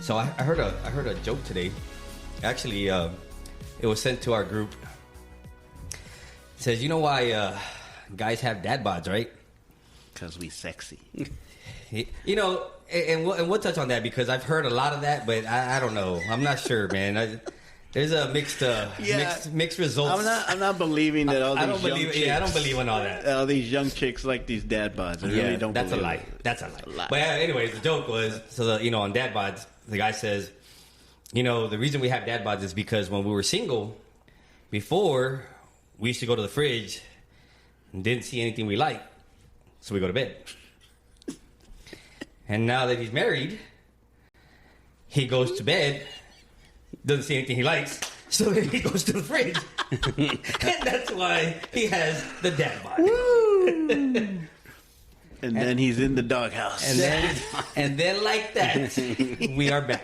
So I heard a joke today. Actually, it was sent to our group. It says, you know why guys have dad bods, right? Because we sexy. You know, and we'll touch on that because I've heard a lot of that, but I don't know. I'm not sure, man. There's a mixed results. I'm not believing that all these young chicks. Yeah, I don't believe in all that. All these young chicks like these dad bods. I really don't. That's a lie. That's a lie. But anyways, the joke was on dad bods, the guy says, the reason we have dad bods is because when we were single, before we used to go to the fridge and didn't see anything we liked, so we go to bed. And now that he's married, he goes to bed. Doesn't see anything he likes, so then he goes to the fridge. And that's why he has the dad bod. And then he's in the doghouse. And then like that, we are back.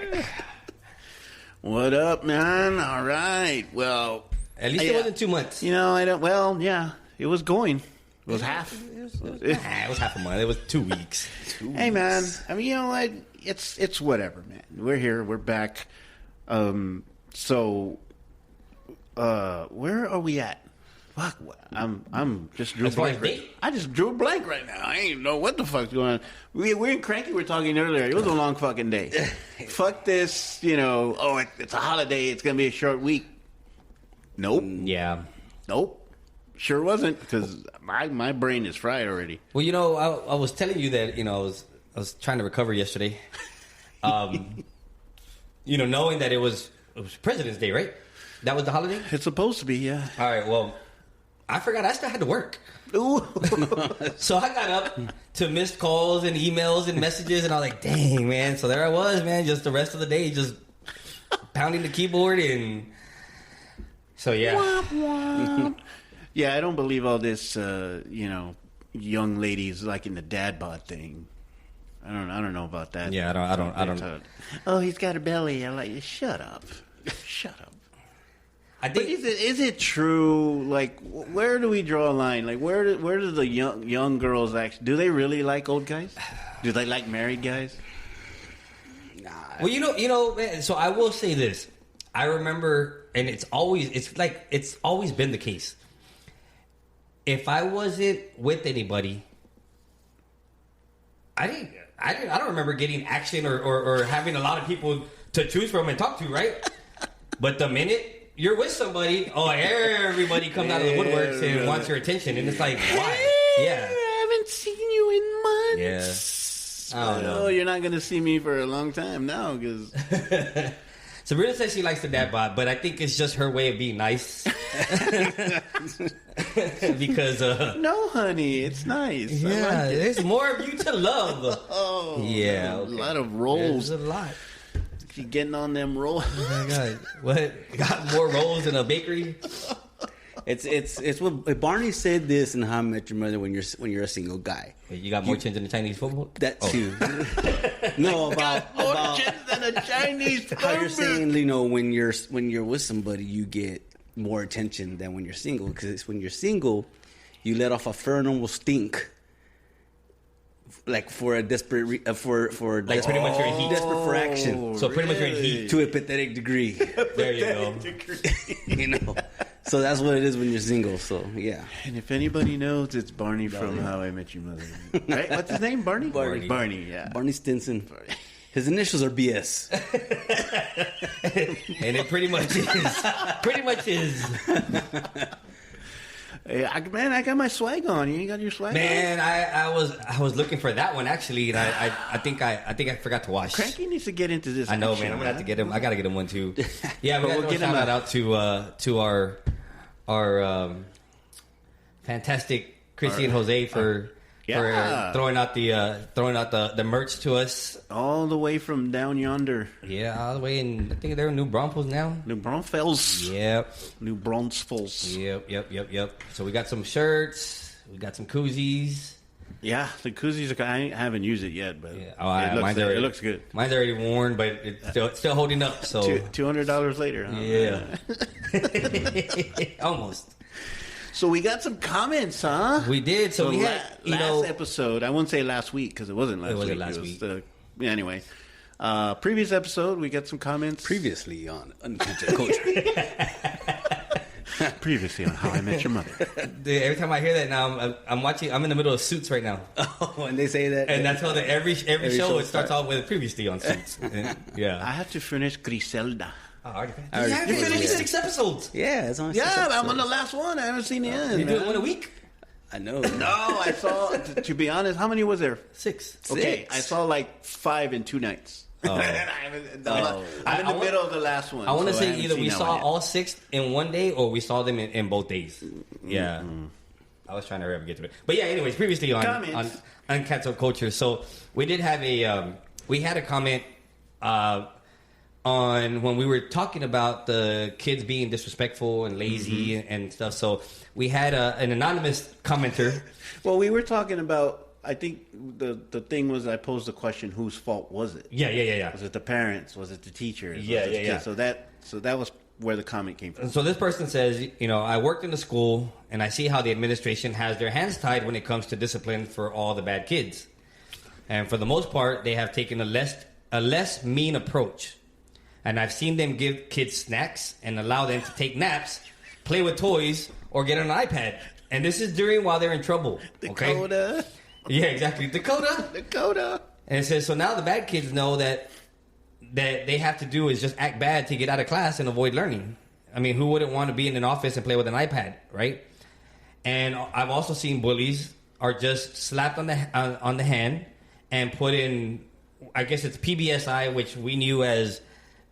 What up, man? All right. Well, at least it wasn't 2 months. It was going. It was half. It was half a month. It was 2 weeks. Hey, man. I mean, you know what? It's whatever, man. We're here. We're back. So, where are we at? Fuck, I'm just drew a blank. I just drew a blank right now. I ain't know what the fuck's going on. We're in Cranky. We're talking earlier. It was a long fucking day. Fuck this. It's a holiday. It's gonna be a short week. Nope. Yeah. Nope. Sure wasn't, because my brain is fried already. Well, I was telling you that I was trying to recover yesterday. Knowing that it was President's Day, right? That was the holiday? It's supposed to be, yeah. All right, well, I forgot I still had to work. Ooh. So I got up to missed calls and emails and messages, and I was like, dang, man. So there I was, man, just the rest of the day, just pounding the keyboard. And so, yeah. Womp, womp. Yeah, I don't believe all this, young ladies liking the dad bod thing. I don't know about that. Yeah, I don't. Oh, he's got a belly. I'm like, shut up. Shut up. I think is it true? Like, where do we draw a line? Like, where do the young girls actually? Do they really like old guys? Do they like married guys? Nah. Well, man, so I will say this. I remember, and it's always been the case. If I wasn't with anybody, I don't remember getting action or having a lot of people to choose from and talk to, right? But the minute you're with somebody, everybody comes out of the woodworks and wants your attention, and it's like, why? Yeah, I haven't seen you in months. Yeah, I don't know. Oh, you're not gonna see me for a long time now, because. Sabrina says she likes the dad bod, but I think it's just her way of being nice. Because no, honey, it's nice. Yeah, there's more of you to love. Oh, yeah, okay. A lot of rolls. There's a lot. You getting on them rolls? Oh my God, what? Got more rolls in a bakery? It's what Barney said this in How I Met Your Mother when you're a single guy. You got more chins in the Chinese football? That too. No, about more chins than a Chinese football. How you're saying, when you're with somebody, you get more attention than when you're single. Because when you're single, you let off a phenomenal stink. Like for a desperate, pretty much you're in heat. Desperate for action. So pretty much you're in heat to a pathetic degree. There you go. So that's what it is when you're single. So yeah. And if anybody knows, it's Barney from How I Met Your Mother. Right? What's his name? Barney. Barney. Yeah. Barney Stinson. His initials are BS. And it pretty much is. Hey, I got my swag on. You ain't got your swag on? Man, I was looking for that one actually, and I think I forgot to wash. Cranky needs to get into this. I know, man. I'm gonna have to get him. I gotta get him one too. Yeah, we'll get him out to our fantastic Chrissy and Jose for throwing out the merch to us all the way from down yonder. Yeah, all the way in. I think they're in New Braunfels now. New Braunfels. Yep. New Braunfels. Yep. So we got some shirts. We got some koozies. Yeah, the koozies. I haven't used it yet, but it looks good. Mine's already worn, but it's still holding up. So $200 later. Huh? Yeah. Almost. So we got some comments, huh? We did. So we had last episode. I won't say last week because it wasn't last week. Last week. Anyway, Previous episode, we got some comments. Previously on Uncultured Culture. Previously on How I Met Your Mother. Dude, every time I hear that now, I'm watching. I'm in the middle of Suits right now. Oh, when they say that, and that's how every show it starts off with previously on Suits. Yeah, I have to finish Griselda. Oh, you finished 6 episodes. Yeah, it's on. Yeah, I'm on the last one. I haven't seen the end. You do it one a week. I know. No, I saw. To be honest, how many was there? 6. Okay, I saw like 5 in 2 nights. Oh. I'm in the middle of the last one. I want to so say either we saw all 6 in one day or we saw them in both days. Yeah. Mm-hmm. I was trying to get to it. But yeah, anyways, previously on Uncancelled Culture. So we did have we had a comment on when we were talking about the kids being disrespectful and lazy and stuff. So we had an anonymous commenter. Well, we were talking about, I think the thing was, I posed the question, whose fault was it? Yeah. Was it the parents? Was it the teachers? Yeah. So that was where the comment came from. So this person says, I worked in the school and I see how the administration has their hands tied when it comes to discipline for all the bad kids. And for the most part, they have taken a less mean approach. And I've seen them give kids snacks and allow them to take naps, play with toys, or get on an iPad. And this is while they're in trouble. Okay? Dakota. Yeah, exactly. Dakota. And it says, so now the bad kids know that they have to do is just act bad to get out of class and avoid learning. I mean, who wouldn't want to be in an office and play with an iPad, right? And I've also seen bullies are just slapped on the hand and put in, I guess it's PBSI, which we knew as,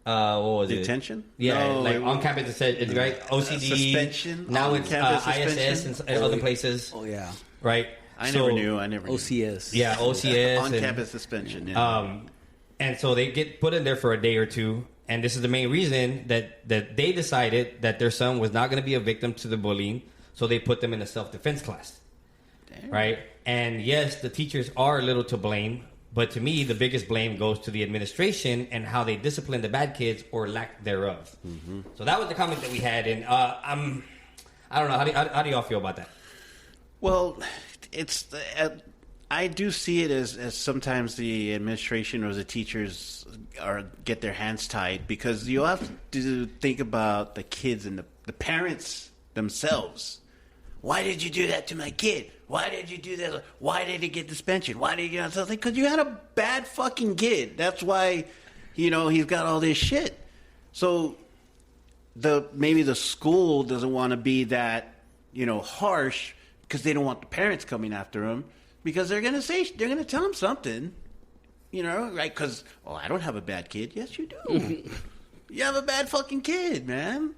what was detention? It? Yeah, on campus it's right? OCD. Suspension. Now it's ISS and other places. Oh, yeah. Right? I never knew. OCS. Yeah, OCS. On-campus suspension. Yeah. And so they get put in there for a day or two. And this is the main reason that they decided that their son was not going to be a victim to the bullying. So they put them in a self-defense class. Damn. Right? And yes, the teachers are a little to blame. But to me, the biggest blame goes to the administration and how they discipline the bad kids or lack thereof. Mm-hmm. So that was the comment that we had. And I don't know. How do y'all feel about that? Well, I do see it as sometimes the administration or the teachers get their hands tied, because you have to think about the kids and the parents themselves. Why did you do that to my kid? Why did you do that? Why did he get suspension? Why did you get something? Because you had a bad fucking kid. That's why, he's got all this shit. So maybe the school doesn't want to be that, harsh, because they don't want the parents coming after him, because they're going to tell him something, right? Because, I don't have a bad kid. Yes, you do. You have a bad fucking kid, man.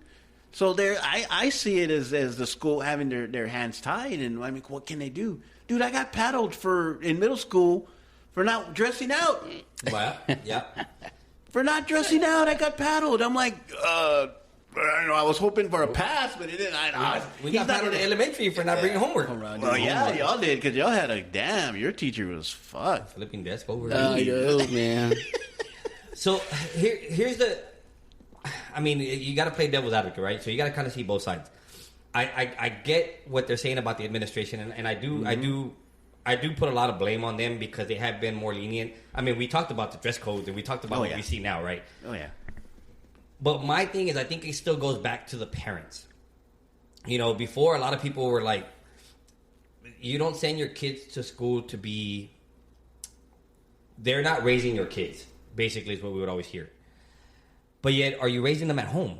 So I see it as the school having their hands tied, and I mean, what can they do? Dude, I got paddled in middle school for not dressing out. Well, yeah. For not dressing out, I got paddled. I'm like, I don't know, I was hoping for a pass, but it didn't. We got paddled in elementary for not bringing homework. Well, yeah, y'all did, because y'all had your teacher was fucked. Flipping desk over. Oh, man. So here's the... I mean, you got to play devil's advocate, right? So you got to kind of see both sides. I get what they're saying about the administration, and I do put a lot of blame on them, because they have been more lenient. I mean, we talked about the dress codes, and we talked about what we see now, right? Oh, yeah. But my thing is, I think it still goes back to the parents. Before, a lot of people were like, you don't send your kids to school to be... They're not raising your kids, basically, is what we would always hear. But yet, are you raising them at home?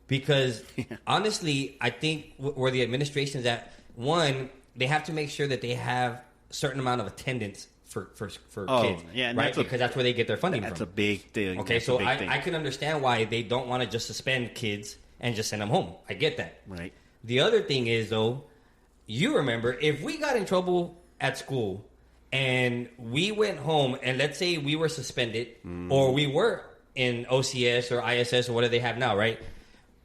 Because, honestly, I think where the administration is at, one, they have to make sure that they have a certain amount of attendance for kids. Yeah, right? Because that's where they get their funding from. That's a big thing. Okay, so I can understand why they don't want to just suspend kids and just send them home. I get that. Right. The other thing is, though, you remember, if we got in trouble at school and we went home and let's say we were suspended or we were in OCS or ISS or whatever they have now, right?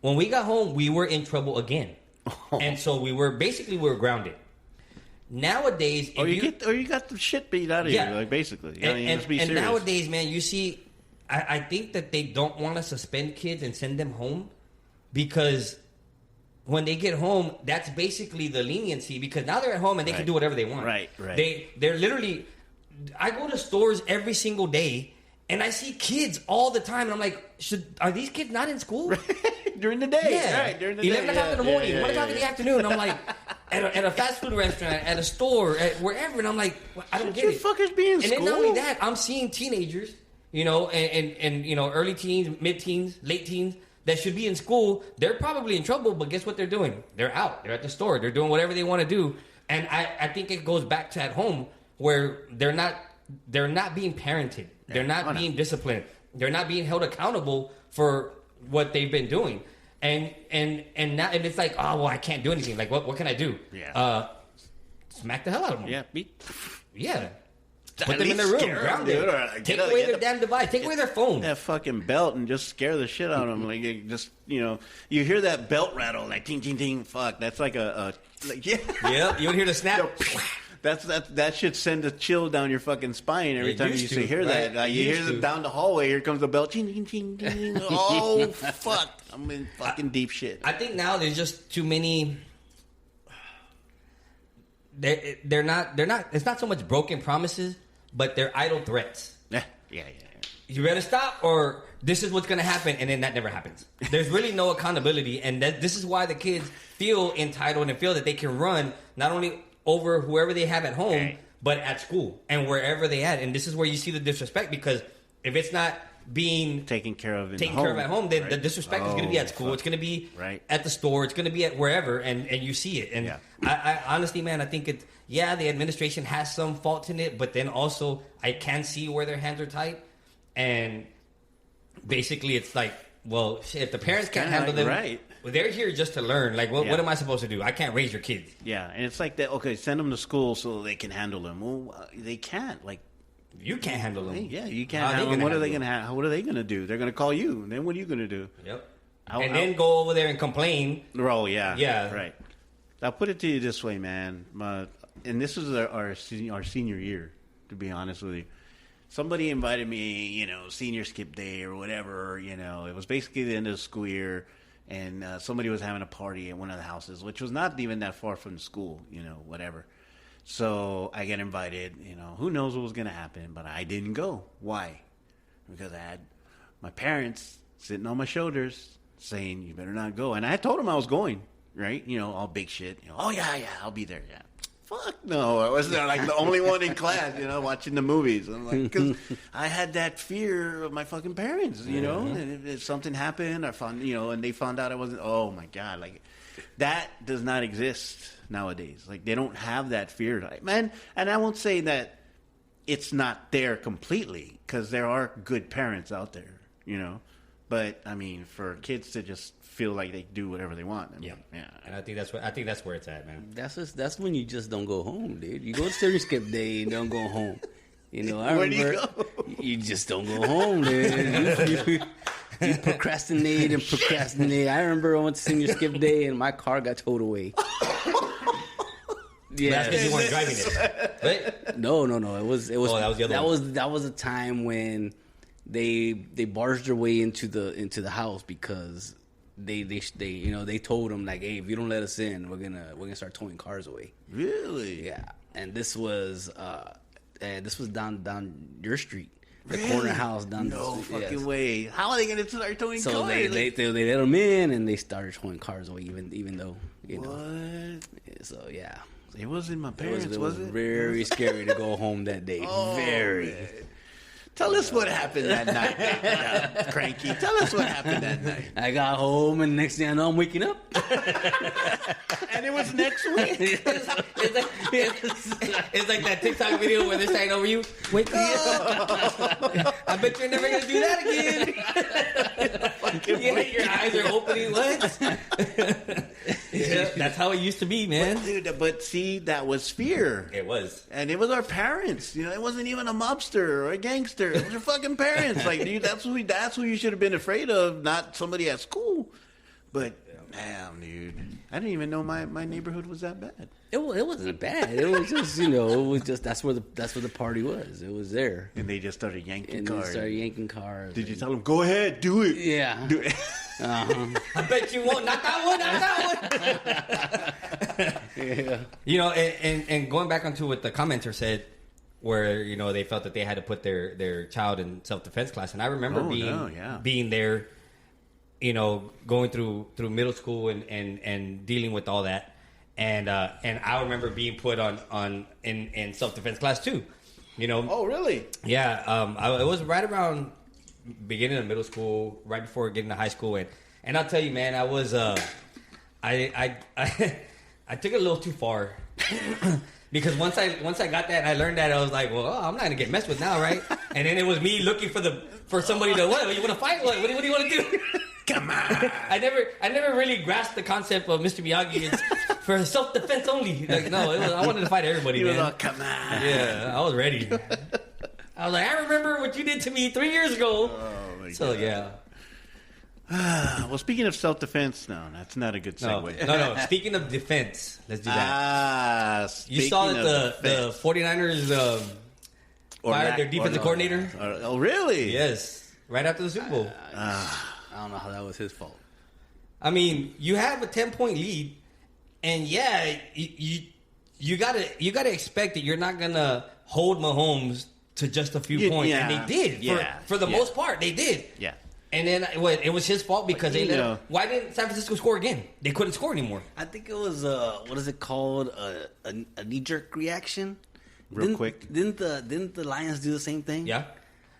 When we got home, we were in trouble again. And so we were grounded. Nowadays... you got the shit beat out of you, like, basically. And nowadays, man, you see... I think that they don't want to suspend kids and send them home, because when they get home, that's basically the leniency, because now they're at home and they can do whatever they want. Right. They're literally... I go to stores every single day, And I see kids all the time, and I'm like, are these kids not in school? During the day. Yeah. Right, during the 11 day. o'clock in the morning, 1 o'clock in the afternoon. I'm like, at a fast food restaurant, at a store, at wherever. And I'm like, I don't get it. Fuckers be in and school? then not only that, I'm seeing teenagers, you know, and you know, early teens, mid-teens, late teens, that should be in school. They're probably in trouble, but guess what they're doing? They're out. They're at the store. They're doing whatever they want to do. And I think it goes back to at home where they're not being parented. They're not being disciplined. They're not being held accountable for what they've been doing. And now it's like, oh well, I can't do anything. Like what can I do? Yeah. Smack the hell out of them. Yeah. Put them in their room, ground them. Take away their damn device. Take away their phone. That fucking belt and just scare the shit out of them. Like just you hear that belt rattle, like ting ting ting. Fuck, that's like Yeah, you would hear the snap. That should send a chill down your fucking spine every time you hear that. Like, you hear it down the hallway. Here comes the bell. Ching, ching, ching, ching. Oh fuck! I'm in fucking deep shit. I think now there's just too many. They're not. It's not so much broken promises, but they're idle threats. Yeah. You better stop, or this is what's going to happen, and then that never happens. There's really no accountability, and this is why the kids feel entitled and feel that they can run not only over whoever they have at home, but at school and wherever they at. And this is where you see the disrespect, because if it's not being taken care of at home, then the disrespect is going to be at school. Fuck. It's going to be at the store. It's going to be at wherever, and you see it. And I honestly, man, I think the administration has some fault in it, but then also I can see where their hands are tight. And basically, it's like, well, shit, if the parents can't handle them, well, they're here just to learn. Like, what am I supposed to do? I can't raise your kids. Yeah, and it's like that. Okay, send them to school so they can handle them. Well, they can't. Like, you can't handle them. Yeah, you can't handle them. What are they going to? What are they going to do? They're going to call you. Then what are you going to do? Yep. Then go over there and complain. Oh yeah. Yeah. Right. I'll put it to you this way, man. And this is our senior year. To be honest with you. Somebody invited me, senior skip day or whatever, it was basically the end of the school year, and somebody was having a party at one of the houses, which was not even that far from the school, whatever. So I get invited, who knows what was going to happen, but I didn't go. Why? Because I had my parents sitting on my shoulders saying, you better not go. And I told them I was going, right? All big shit. Oh, yeah, I'll be there, yeah. Fuck no, I was like the only one in class, watching the movies. I'm like, because I had that fear of my fucking parents, and if something happened, I found, and they found out I wasn't. Oh my god, like that does not exist nowadays. Like they don't have that fear, like, man. And I won't say that it's not there completely, because there are good parents out there, But I mean, for kids to just feel like they do whatever they want. Yeah. And I think that's where it's at, man. That's when you just don't go home, dude. You go to senior skip day and don't go home. I Where do you go? You just don't go home, dude. You procrastinate and procrastinate. I remember I went to senior skip day and my car got towed away. Yeah, that's because you weren't driving it, right? No. It was. Oh, that was the other one. That was a time when they barged their way into the house because they told them, like, hey, if you don't let us in, we're gonna start towing cars away. Really? Yeah. And this was down your street, the really? Corner house down no the street. Fucking way. How are they gonna start towing cars? So they let them in and they started towing cars away, even though what? So yeah. It wasn't my parents, was it? Very scary to go home that day. Oh, very. Man. Tell us what happened that night, Cranky. Tell us what happened that night. I got home, and next thing I know, I'm waking up. And it was next week. It's like that TikTok video where they're saying over you, wake up. I bet you're never going to do that again. Your eyes are opening. What? Yeah, that's how it used to be, man. But see, that was fear. It was. And it was our parents. It wasn't even a mobster or a gangster. It was your fucking parents. Like, dude, that's who you should have been afraid of, not somebody at school. But, damn, dude. I didn't even know my neighborhood was that bad. It wasn't bad. It was just, that's where the party was. It was there. And they just started yanking cars. Did you tell them, go ahead, do it? Yeah. Do it. Uh-huh. I bet you won't. Not that one. Yeah. And going back onto what the commenter said, where they felt that they had to put their child in self-defense class, and I remember being there, going through middle school and dealing with all that, and I remember being put in self-defense class too. Oh, really? Yeah. It was right around beginning of middle school, right before getting to high school, and I'll tell you, man, I was I took it a little too far. Because once I got that, I learned that, I was like, well, I'm not gonna get messed with now, right? And then it was me looking for somebody to what? You want to fight? What do you want to do? Come on! I never really grasped the concept of Mr. Miyagi. It's for self-defense only. Like, no, I wanted to fight everybody. You man. were like, come on! Yeah, I was ready. I was like, I remember what you did to me 3 years ago. Oh my so God. Yeah. Well, speaking of self-defense, no, that's not a good segue. No. Speaking of defense, let's do that. You saw that the 49ers fired their defensive coordinator? Oh, really? Yes. Right after the Super Bowl. I don't know how that was his fault. I mean, you have a 10-point lead, and yeah, you gotta expect that you're not gonna hold Mahomes to just a few points, and they did. For the most part, they did. Yeah. And then it was his fault because why didn't San Francisco score again? They couldn't score anymore. I think it was what is it called? A knee-jerk reaction. Quick. Didn't the Lions do the same thing? Yeah.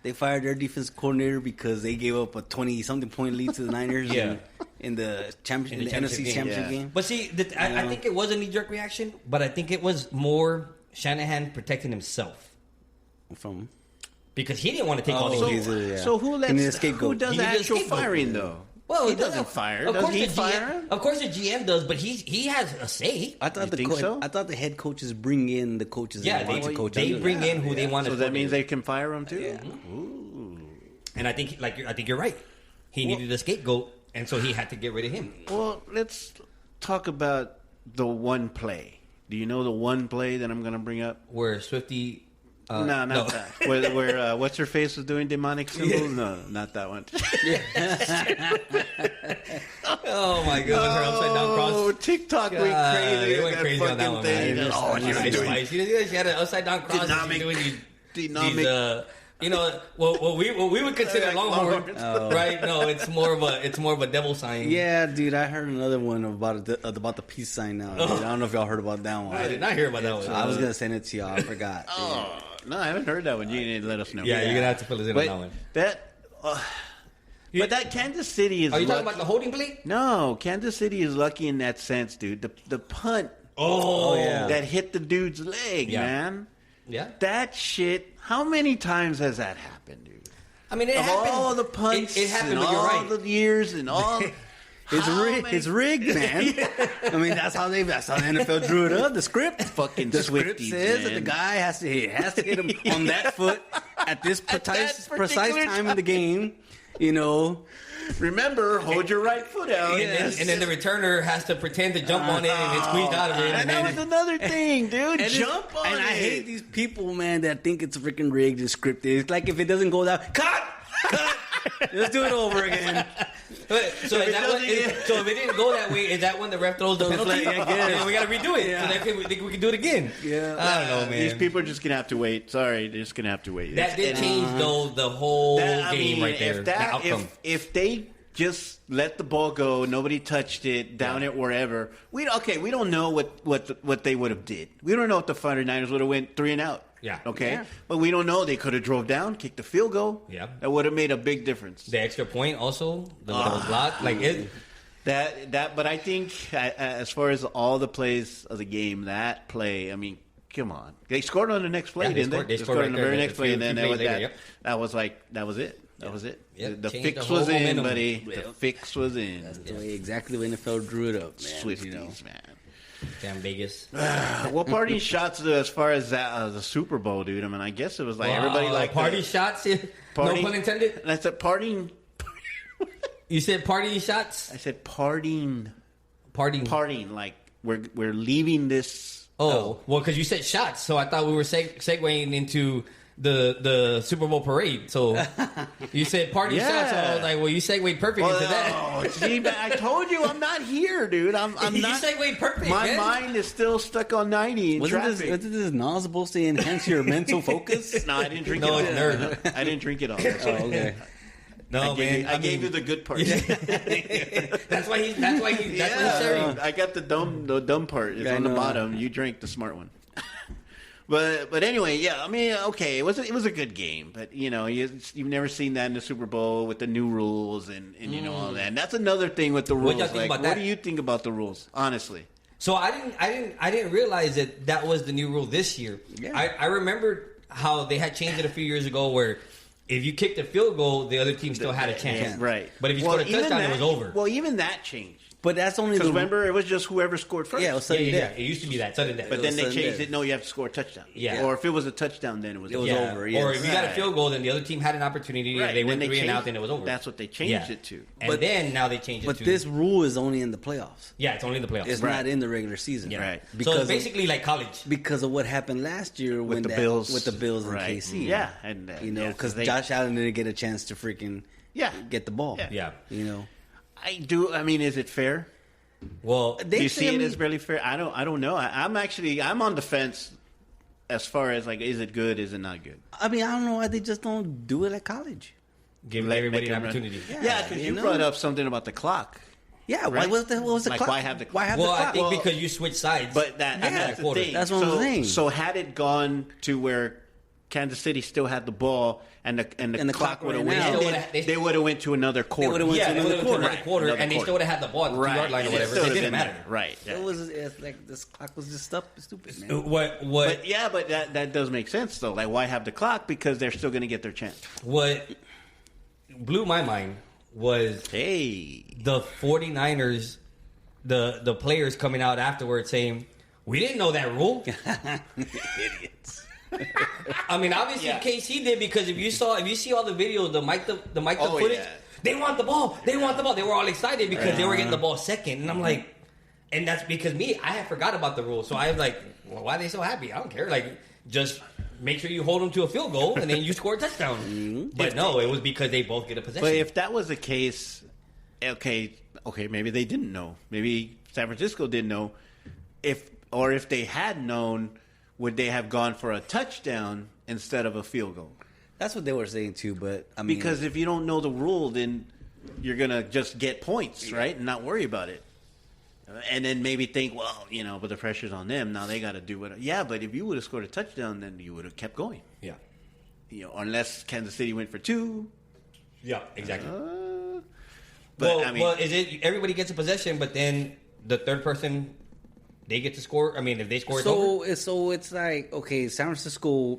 They fired their defense coordinator because they gave up a 20-something point lead to the Niners in the NFC championship game. But see, I think it was a knee-jerk reaction, but I think it was more Shanahan protecting himself. From? Because he didn't want to take all the heat. So who does the actual firing, though? Well, he doesn't fire. Does he fire him? Of course the GM does, but he has a say. I thought I thought the head coaches bring in the coaches. Yeah, they bring in who they want to. So that means they can fire him too? Yeah. Ooh. And I think you're right. He needed a scapegoat, and so he had to get rid of him. Well, let's talk about the one play. Do you know the one play that I'm going to bring up? Where Swiftie... no, not that. Where what's her face was doing demonic symbols? Yeah. No, not that one. Oh my God! Her upside down cross. Oh, TikTok went crazy. They went crazy on that one. Man. She had an upside down cross. Dynamic. What we would consider Longhorn, right? No, it's more of a devil sign. Yeah, dude, I heard another one about the peace sign now. Dude. I don't know if y'all heard about that one. I did not hear about that one. I was gonna send it to y'all. I forgot. No, I haven't heard that one. You need to let us know. Yeah, you're gonna have to fill us in on that one. But that Kansas City is. Are you talking about the holding play? No, Kansas City is lucky in that sense, dude. The punt. Yeah. That hit the dude's leg, man. Yeah. That shit. How many times has that happened, dude? I mean, it happened. All the punts. It happened, and but you're all right. the years and all. It's rigged, man. I mean, that's how the NFL drew it up. The script, The script says that the guy has to hit him on that foot at this precise time in the game. Remember, hold your right foot out. And then the returner has to pretend to jump on it and it's squeezed out of it. And that was another thing, dude. Jump on it. And I hate these people, man, that think it's freaking rigged and scripted. It's like if it doesn't go down, cut. Let's do it over again. So if it didn't go that way, is that when the ref throws the penalty? We got to redo it. Yeah. So we can do it again. Yeah. I don't know, man. These people are just gonna have to wait. Sorry, they're just gonna have to wait. That did change though the whole game right there. If they just let the ball go, nobody touched it, down it wherever. We don't know what they would have did. We don't know if the 49ers would have went 3 and out. Yeah. Okay. Yeah. But we don't know. They could have drove down, kicked the field goal. Yeah. That would have made a big difference. The extra point also, the was blocked. Like it. But I think as far as all the plays of the game, that play, I mean, come on. They scored on the next play, didn't they? They scored on the very next play, and then that was it. That was it. Yep. The fix was in, buddy. The fix was in. That's the way exactly when the NFL drew it up, man. Swifties, man. Damn Vegas. What party shots as far as the Super Bowl, dude? I mean, I guess it was like everybody like party shots. No pun intended. And I said partying. You said party shots. I said partying. Partying. Like we're leaving this. Well, because you said shots, so I thought we were segueing into the Super Bowl parade. So you said party shots. So I was like, well, you segued perfect into that. Oh, see, I told you I'm not here, dude. I'm You not. segued perfect. My man. mind is still stuck on 90 in traffic. Wasn't this not supposed to enhance your mental focus? No, I didn't drink No, it it's all. nerd. I didn't drink it all. Oh, okay. No, man. I gave you the good part. That's why he's sharing. I got the dumb part. It's I on the know. bottom. You drank the smart one. But anyway, yeah. I mean, okay, it was a good game, but you've never seen that in the Super Bowl with the new rules and you know all that. And that's another thing with the rules. What y'all think about that? What do you think about the rules? Honestly, So I didn't realize that was the new rule this year. Yeah. I remembered how they had changed it a few years ago where if you kicked a field goal, the other team still had a chance. right? But if you scored a even touchdown, that, it was over. Well, even that changed. But that's only Because the remember, it was just whoever scored first. Yeah, it was yeah, sudden yeah. death. It used to be that sudden death. But then they sudden changed death. it. No, you have to score a touchdown. Yeah. Or if it was a touchdown, then it was over. yeah. over, yes. Or if you got a Right. field goal, then the other team had an opportunity. Right. And they Then went they 3 and changed- out, then it was over. That's what they changed it to. And But- then now they changed it But to. this rule is only in the playoffs. Yeah, it's only in the playoffs. It's not in the regular season. Yeah. Right. So Because it's basically like college. because of what happened last year With when the Bills. with the Bills and Right. KC. Yeah. And, Because they- Josh Allen didn't get a chance to freaking get the ball. Yeah. Yeah. I do. I mean, is it fair? Well, Do you see I it mean- as really fair? I don't know. I'm on the fence as far as like, is it good? Is it not good? I mean, I don't know why they just don't do it at college. give Like, everybody make an them run. opportunity. Yeah, because you brought up something about the clock. Yeah, Right. what was the Like, clock? why have the clock? Why have Well, the I clock? think Well, because you switch sides. But that's the quarter. thing. That's what I'm saying. So had it gone to where Kansas City still had the ball and the clock clock would have right now- ended, they would have went to another quarter. would've went Yeah, to they another would have went to quarter. another quarter, Another and they quarter. still would have had the ball at the 2-yard line or whatever. still It didn't been matter. there. Right. Yeah. It's like this clock was just stupid, man. What But that does make sense though. Like, why have the clock? Because they're still going to get their chance. what blew my mind was Hey, the 49ers, the players coming out afterwards saying, we didn't know that rule. Idiots. I mean, obviously Yeah. KC did, because if you see all the videos, the mic Oh, footage, yeah. they want the ball. They want the ball. They were all excited because they were getting the ball second. And I'm like, and that's because I had forgot about the rule. So I was like, well, why are they so happy? I don't care. Like, just make sure you hold them to a field goal and then you score a touchdown. But no, it was because they both get a possession. but if that was the case, okay, maybe they didn't know. Maybe San Francisco didn't know. If they had known, would they have gone for a touchdown instead of a field goal? That's what they were saying too, but I mean, Because if you don't know the rule, then you're gonna just get points, right, and not worry about it. And then maybe think, well, but the pressure's on them. Now they got to do what. Yeah, but if you would have scored a touchdown, then you would have kept going. yeah. Unless Kansas City went for 2. Yeah, exactly. But well, is it everybody gets a possession, but then the third person, they get to score? I mean, if they score, it's over? so it's like, okay, San Francisco,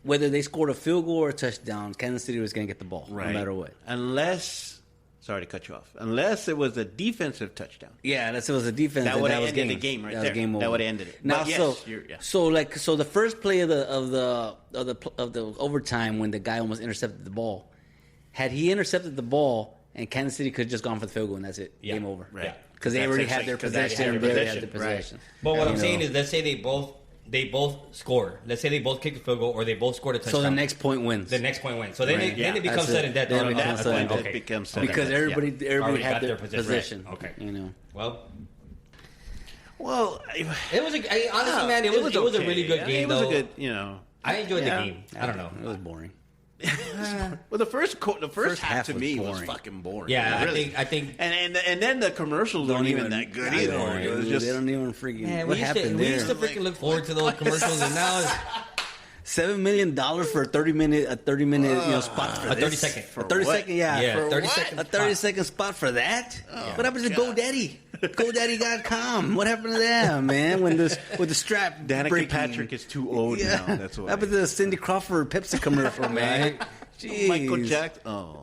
whether they scored a field goal or a touchdown, Kansas City was going to get the ball no matter what. Unless, sorry to cut you off. Unless it was a defensive touchdown. Yeah, unless it was a defense, That then would that have was ended game. the game right that there. Was game over. That would have ended it. Now, But yes, yeah. so the first play of the overtime when the guy almost intercepted the ball, had he intercepted the ball and Kansas City could have just gone for the field goal and that's it, Yeah. game over, Right. Because they That's already it, had their 'cause they had possession. their They already had possession, their possession. But what I'm You saying know. is, let's say they both score. Let's say they both kick the field goal, or they both scored a touchdown. So the next point wins. the next point wins. So then, Right. then it becomes That's it. sudden death. Then it Okay. becomes sudden death. It becomes sudden because death, everybody Already had got their their possession. possession. Right. Okay. You know. Well, Well, it was honestly, man, it was a okay. really good I mean, game. It was though. a good, I enjoyed Yeah. the game. I don't know. It was boring. Well, the first First half half to was me was boring. fucking boring. Yeah, Really. I think. And then the commercials weren't even that good either. It was just they don't even freaking. Man, what we happened used there? to freaking look forward to those commercials, and now it's $7 million for a 30-minute spot for a this? 30-second. A 30-second, yeah. Yeah, For 30 what? seconds. A 30-second spot for that? What happened to GoDaddy? GoDaddy.com. What happened to them, man? With the strap Danica breaking? Patrick is too old now. That's What why. happened to the Cindy Crawford Pepsi commercial, man? Jeez. Michael Jackson. Oh.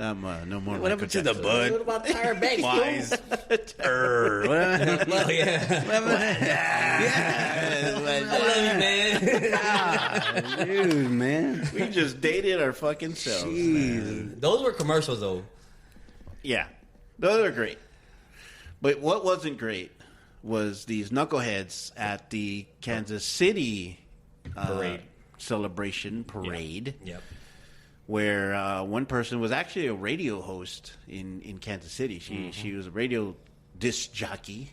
No more. What happened to the What bud? about Tyra Banks? Wise. Well, yeah. I love you, man. Dude, man. We just dated our fucking selves. Man. Those were commercials, though. Yeah, those are great. But what wasn't great was these knuckleheads at the Kansas City celebration parade. Yep. Where one person was actually a radio host in Kansas City. She was a radio disc jockey.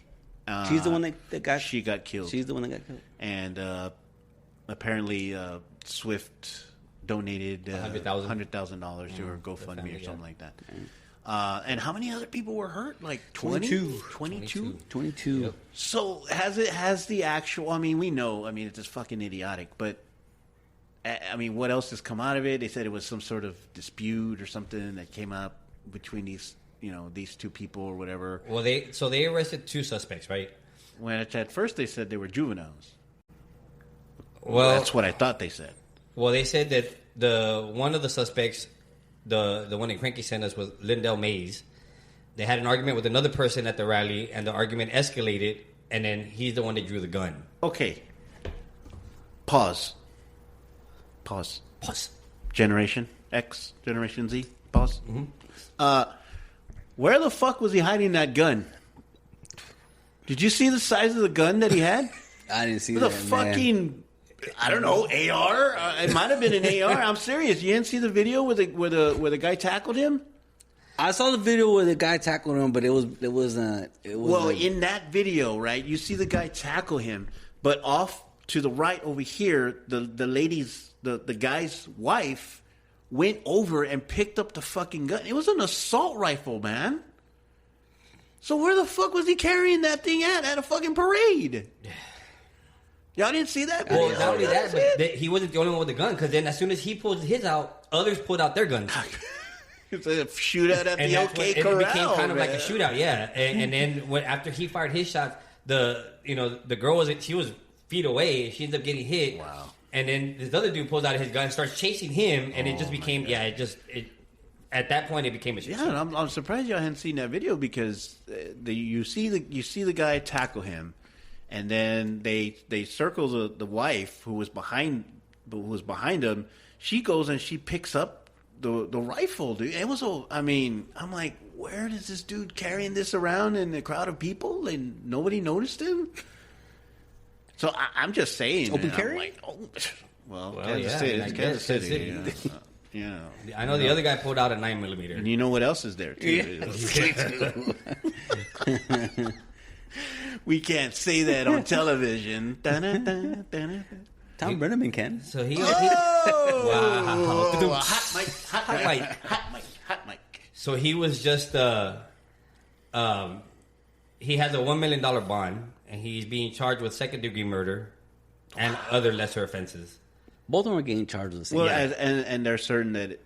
She's the one that got... She got killed. She's the one that got killed. And apparently Swift donated $100,000 to her GoFundMe or something like that. And how many other people were hurt? Like 20? 22? Yep. So has the actual... I mean, we know. I mean, it's just fucking idiotic. But, I mean, what else has come out of it? They said it was some sort of dispute or something that came up between these two people or whatever. Well, they arrested 2 suspects, right? When at first they said they were juveniles. Well, that's what I thought they said. Well, they said that one of the suspects, the one that Cranky sent us, was Lindell Mays. They had an argument with another person at the rally, and the argument escalated, and then he's the one that drew the gun. Okay. Pause. Generation X, Generation Z. Pause. Mm-hmm. Where the fuck was he hiding that gun? Did you see the size of the gun that he had? I didn't see that. The fucking, I don't know, AR. It might have been an AR. I'm serious. You didn't see the video where the guy tackled him? I saw the video where the guy tackled him, but it was well, in that video, right? You see the guy tackle him, but off to the right over here, the guy's wife went over and picked up the fucking gun. It was an assault rifle, man. So where the fuck was he carrying that thing at a fucking parade? Y'all didn't see that video? Well, not only that, but he wasn't the only one with the gun, because then as soon as he pulled his out, others pulled out their guns. It's a shootout at the OK Corral. It became kind of like a shootout, yeah. And then after he fired his shots, the girl was feet away. She ended up getting hit. Wow. And then this other dude pulls out his gun, starts chasing him, and it just became, at that point it became a shit. Yeah, and I'm surprised y'all hadn't seen that video, because you see the guy tackle him, and then they circle the wife who was behind him. She goes and she picks up the rifle, dude. It was I'm like, where is this dude carrying this around in a crowd of people and nobody noticed him? So I'm just saying. Open carry? Like, Kansas City. It's Kansas City. I know the other guy pulled out a 9mm. And you know what else is there, too? Yeah. We can't say that on television. Tom Brenneman can. So he... Wow. Hot mic. So he was just... he has a $1 million bond, and he's being charged with second-degree murder and other lesser offenses. Both of them are getting charged with the same. Well, and they're certain that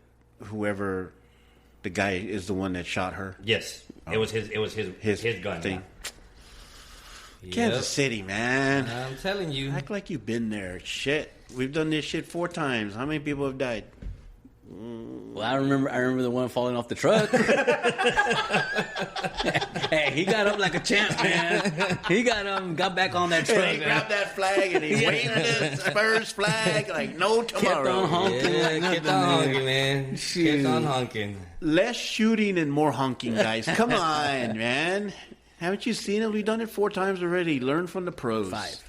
whoever the guy is the one that shot her. Yes, it was his gun thing. Yeah. Kansas City, man. I'm telling you, act like you've been there. Shit, we've done this shit 4 times. How many people have died? Well, I remember the one falling off the truck. Hey, he got up like a champ, man. He got back on that truck. He grabbed that flag and he waved his Spurs flag like no tomorrow. Kept on honking. Kept on honking, man. Kept on honking. Less shooting and more honking, guys. Come on, man. Haven't you seen it? We've done it 4 times already. Learn from the pros. 5.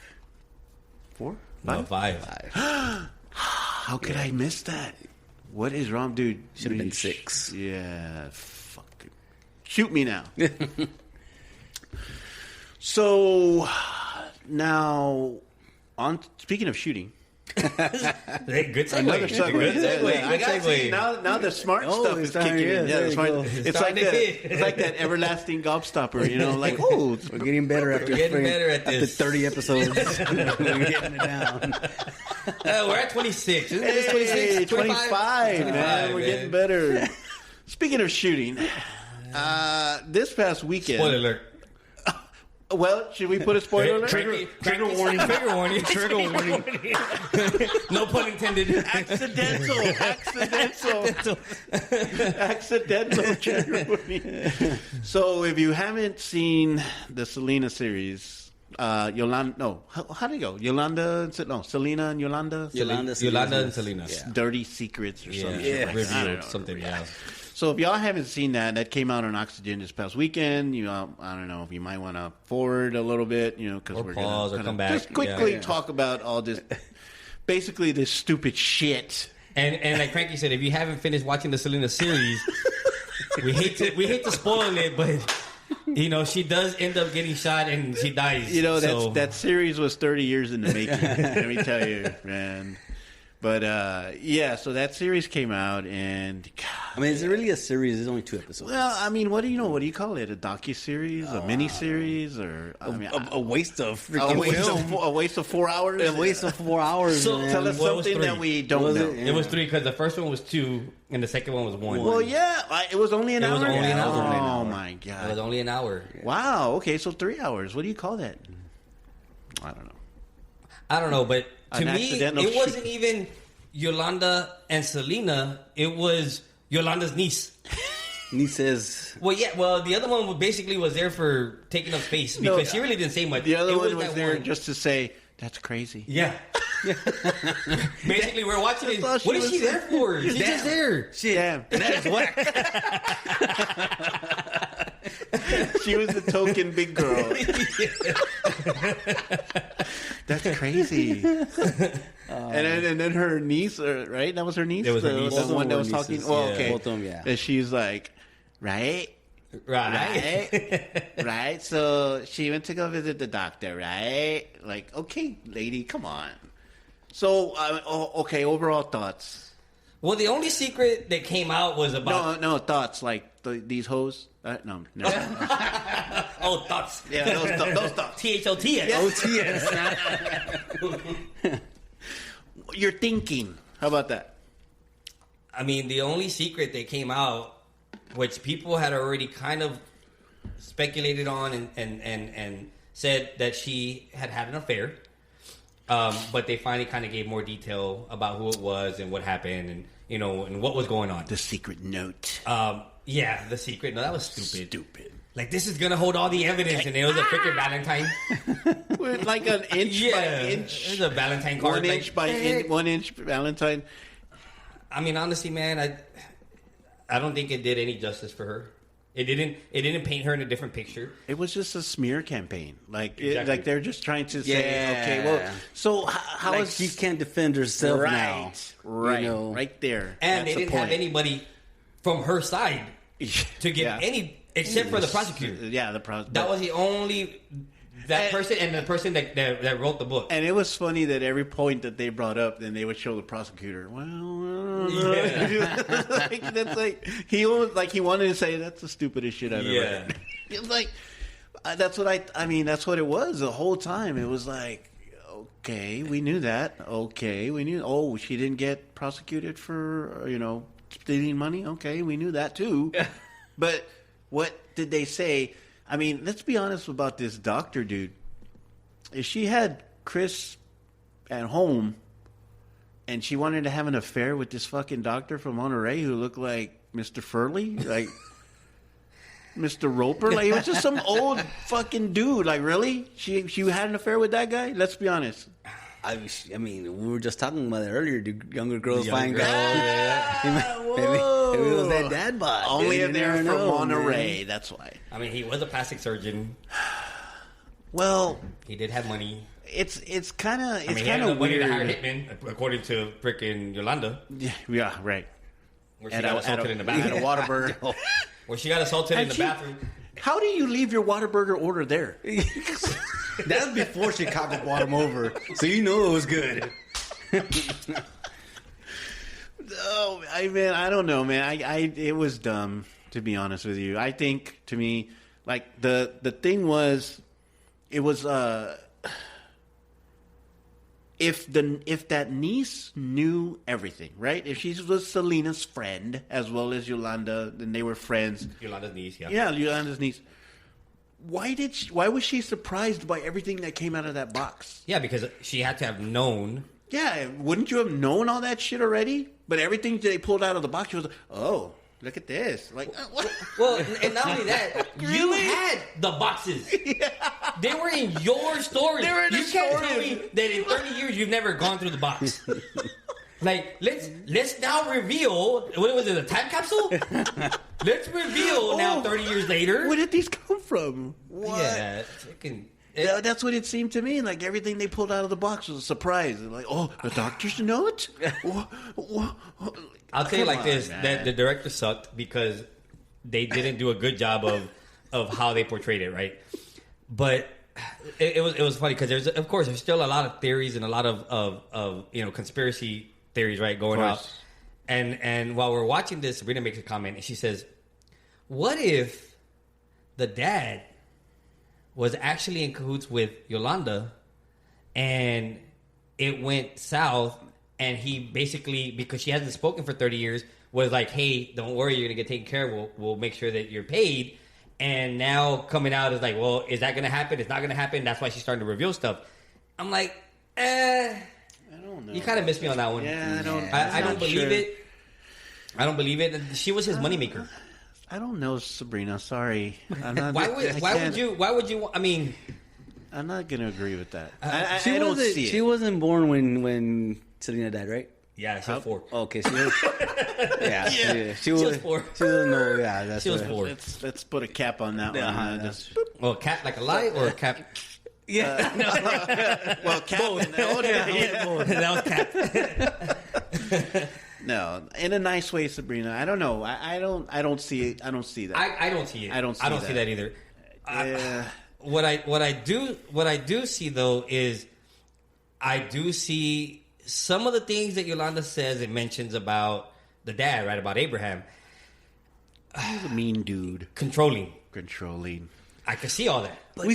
4? No, 5. How could I miss that? What is wrong, dude? Should have been 6. Yeah, fuck. Shoot me now. So now, speaking of shooting, Good segue. Another segue. Good segue. I got segue. now the smart stuff is kicking in. Yeah, it's like that everlasting gobstopper. You know, like we're getting better after 30 episodes. We're getting it down. We're at 26. Isn't it 26? 25, man. We're getting better. Speaking of shooting, this past weekend. Spoiler alert. Well, should we put a spoiler alert? Trigger warning. Trigger warning. No pun intended. Accidental trigger warning. So, if you haven't seen the Selena series, Yolanda. No, how did it go? Selena and Yolanda. Yolanda and Selena. Yeah. Dirty Secrets or something. Yeah, like review something. Yeah. So if y'all haven't seen that came out on Oxygen this past weekend. I don't know if you might want to forward a little bit, because we're pause gonna or come back. Just quickly talk about all this basically this stupid shit. And like Cranky said, if you haven't finished watching the Selena series, we hate to spoil it, but you know, she does end up getting shot and she dies. You know, so. that series was 30 years in the making. Let me tell you, man. But yeah, so that series came out, and God, I mean, is it really a series? There's only 2 episodes. well, I mean, what do you call it? A docu-series, a mini-series, or a waste of a freaking waste film. a waste of 4 hours? A waste of 4 hours. So, man. Tell us Well, it was something 3. that we don't Was know. it? It was 3 because the first one was 2 and the second one was 1. Well, yeah, it was only an It hour. was only an hour. Oh my It was God! only an hour. Wow. Okay, so 3 hours. What do you call that? I don't know. But to An me, accidental it shoot. wasn't even Yolanda and Selena. It was Yolanda's niece. And he says, Well, yeah. Well, the other one basically was there for taking up space because she really didn't say much. The other It one was that there just to say that's crazy. Yeah. Basically, we're watching it. thought she What is was she there for? She's just there. shit, Damn. that is whack. She was the token big girl. That's crazy. And then her niece, right? That was her niece. That was her niece. The Both of one that them was were talking. nieces. Oh, Yeah. okay. Both of them, yeah. And she's like, right. Right. Right. So she went to go visit the doctor, right? Like, okay, lady, come on. So, okay, overall thoughts. Well, the only secret that came out was about. No, thoughts like these hoes. No. Oh, thoughts. Yeah, those thoughts. THOTS. OTS. You're thinking. How about that? I mean, the only secret that came out, which people had already kind of speculated on and said that she had an affair, but they finally kind of gave more detail about who it was and what happened and, you know, and what was going on. The secret note. Yeah, the secret. No, that was stupid. Like, this is going to hold all the evidence, and it was a freaking Valentine. With like an inch by inch. It was a Valentine card. 1 inch by 1 inch Valentine. I mean, honestly, man, I don't think it did any justice for her. It didn't paint her in a different picture. It was just a smear campaign. Like, Exactly. like they're just trying to say, Yeah. okay, well, so how like is she can't defend herself now. Right, You know? right there. And That's they the didn't have point. anybody from her side to give Yeah. any, except for the prosecutor. Yeah, That was the only person and the person that wrote the book. And it was funny that every point that they brought up, then they would show the prosecutor. Well, Yeah. that's like he wanted to say that's the stupidest shit I've ever heard. It's like that's what I mean. That's what it was the whole time. It was like, okay, we knew that. Okay, we knew. Oh, she didn't get prosecuted for stealing money. Okay, we knew that too. But what did they say? I mean, let's be honest about this doctor dude. If she had Chris at home and she wanted to have an affair with this fucking doctor from Monterey who looked like Mr. Furley, like Mr. Roper, like he was just some old fucking dude. Like, really? She had an affair with that guy? Let's be honest. I mean, we were just talking about it earlier. Do younger girls find girls, guys? Maybe it was that dad bod. Only You if they're never from know, Monterey. man. That's why. I mean, he was a plastic surgeon. Well, He did have money. it's kind of I mean, he had enough weird. money to hire hitmen, according to frickin' Yolanda. Yeah, right. Where she got assaulted in the bathroom. At a Whataburger. Where she got assaulted in And the she- bathroom. How do you leave your Whataburger order there? That was before Chicago brought him over, so you know it was good. Oh, I don't know, man. It was dumb, to be honest with you. I think, to me, like the thing was, it was if that niece knew everything, right? If she was Selena's friend as well as Yolanda, then they were friends. Yolanda's niece, yeah. Yeah, Yolanda's niece. Why was she surprised by everything that came out of that box? Yeah, because she had to have known. Yeah, wouldn't you have known all that shit already? But everything they pulled out of the box, she was like, oh, look at this. Like, what? Well, and not only that, you had the boxes. They were in your storage. They were in the you can't tell storage. me that in 30 years you've never gone through the box. Like, let's now reveal. What was it? A time capsule? Let's reveal now. 30 years later. Where did these come from? What? Yeah, freaking. That's what it seemed to me. Like everything they pulled out of the box was a surprise. They're like, oh, the doctors know it? I'll tell you like this: that the director sucked because they didn't do a good job of how they portrayed it, right? But it was funny because there's still a lot of theories and a lot of conspiracy theories, right, going out. And while we're watching this, Sabrina makes a comment and she says, "What if the dad was actually in cahoots with Yolanda, and it went south, and he basically, because she hasn't spoken for 30 years, was like, hey, don't worry, you're going to get taken care of. We'll make sure that you're paid. And now coming out is like, well, is that going to happen? It's not going to happen. That's why she's starting to reveal stuff. I'm like, I don't know. You kind of missed me on that one. Yeah, I don't believe it. I don't believe it. She was his moneymaker. I don't know, Sabrina. Sorry. I'm not, why would you? I mean, I'm not going to agree with that. I don't see it. She wasn't born when Selena died, right? Yeah, she was 4. Okay, she was. She was 4. She doesn't know. Yeah, that's. She was 4. Let's put a cap on that one. Well, cap like a lie or a cap? Yeah. Well, cap. That was cap. No, in a nice way, Sabrina. I don't know. I don't see it. I don't see that. I don't see it. I don't see that either. What I do see though is I do see some of the things that Yolanda says and mentions about the dad, right? About Abraham. He's a mean dude. Controlling. I can see all that. But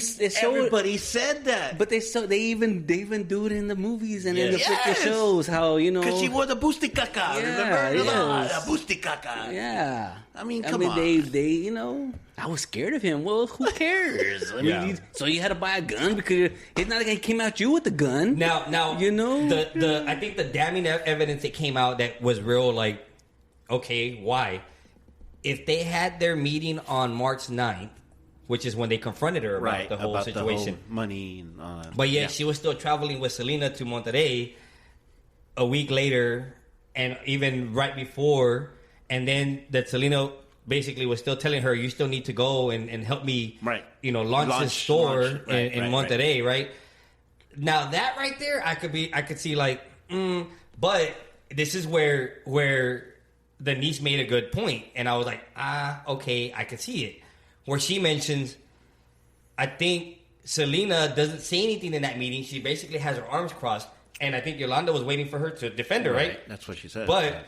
everybody said that. But they even do it in the movies and in the freaking shows. How because she wore the busticaca. Remember the busticaca. Yeah. I mean, come on. They I was scared of him. Well, who cares? I mean, so you had to buy a gun because it's not like he came at you with the gun. Now the I think the damning evidence that came out that was real. Like, okay, why? If they had their meeting on March 9th, which is when they confronted her about the whole situation. The whole money and all that. But she was still traveling with Selena to Monterrey a week later, and even right before, and then that Selena basically was still telling her, you still need to go and help me launch this store in Monterrey, right? Now that right there, I could see like, but this is where the niece made a good point, and I was like, okay, I could see it. Where she mentions, I think Selena doesn't say anything in that meeting. She basically has her arms crossed. And I think Yolanda was waiting for her to defend her, right? That's what she said. But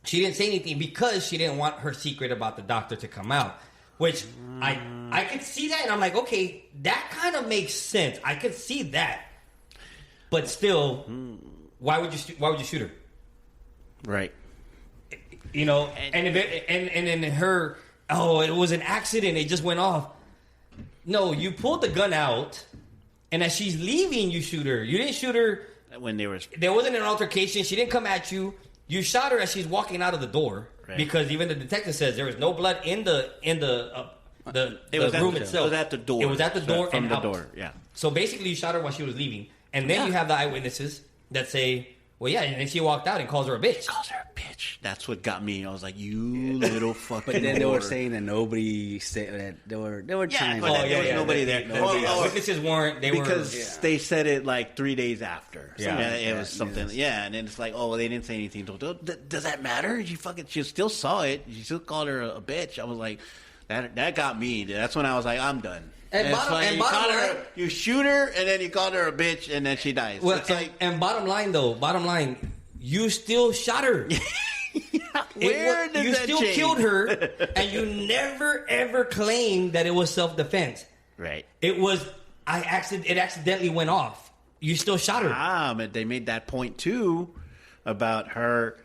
she didn't say anything because she didn't want her secret about the doctor to come out. Which I could see that. And I'm like, okay, that kind of makes sense. I could see that. But still, why would you shoot her? Right. And then her... Oh, it was an accident. It just went off. No, you pulled the gun out, and as she's leaving, you shoot her. You didn't shoot her when there wasn't an altercation. She didn't come at you. You shot her as she's walking out of the door because even the detective says there was no blood in the room itself. It was at the door. It was at the door from and the out. Door. Yeah. So basically, you shot her while she was leaving, and then you have the eyewitnesses that say, well, yeah, and then she walked out and calls her a bitch. That's what got me. I was like, you little fucking. But then they were saying that nobody said that they were trying. There was nobody there. Witnesses weren't. Because they said it like 3 days after. It was something. Yes. Yeah, and then it's like, oh, well, they didn't say anything. Does that matter? She still saw it. She still called her a bitch. I was like, that got me. That's when I was like, I'm done. You shoot her, and then you called her a bitch, and then she dies. Well, and bottom line, you still shot her. You still killed her, and you never ever claimed that it was self-defense. Right. It was it accidentally went off. You still shot her. But they made that point too about her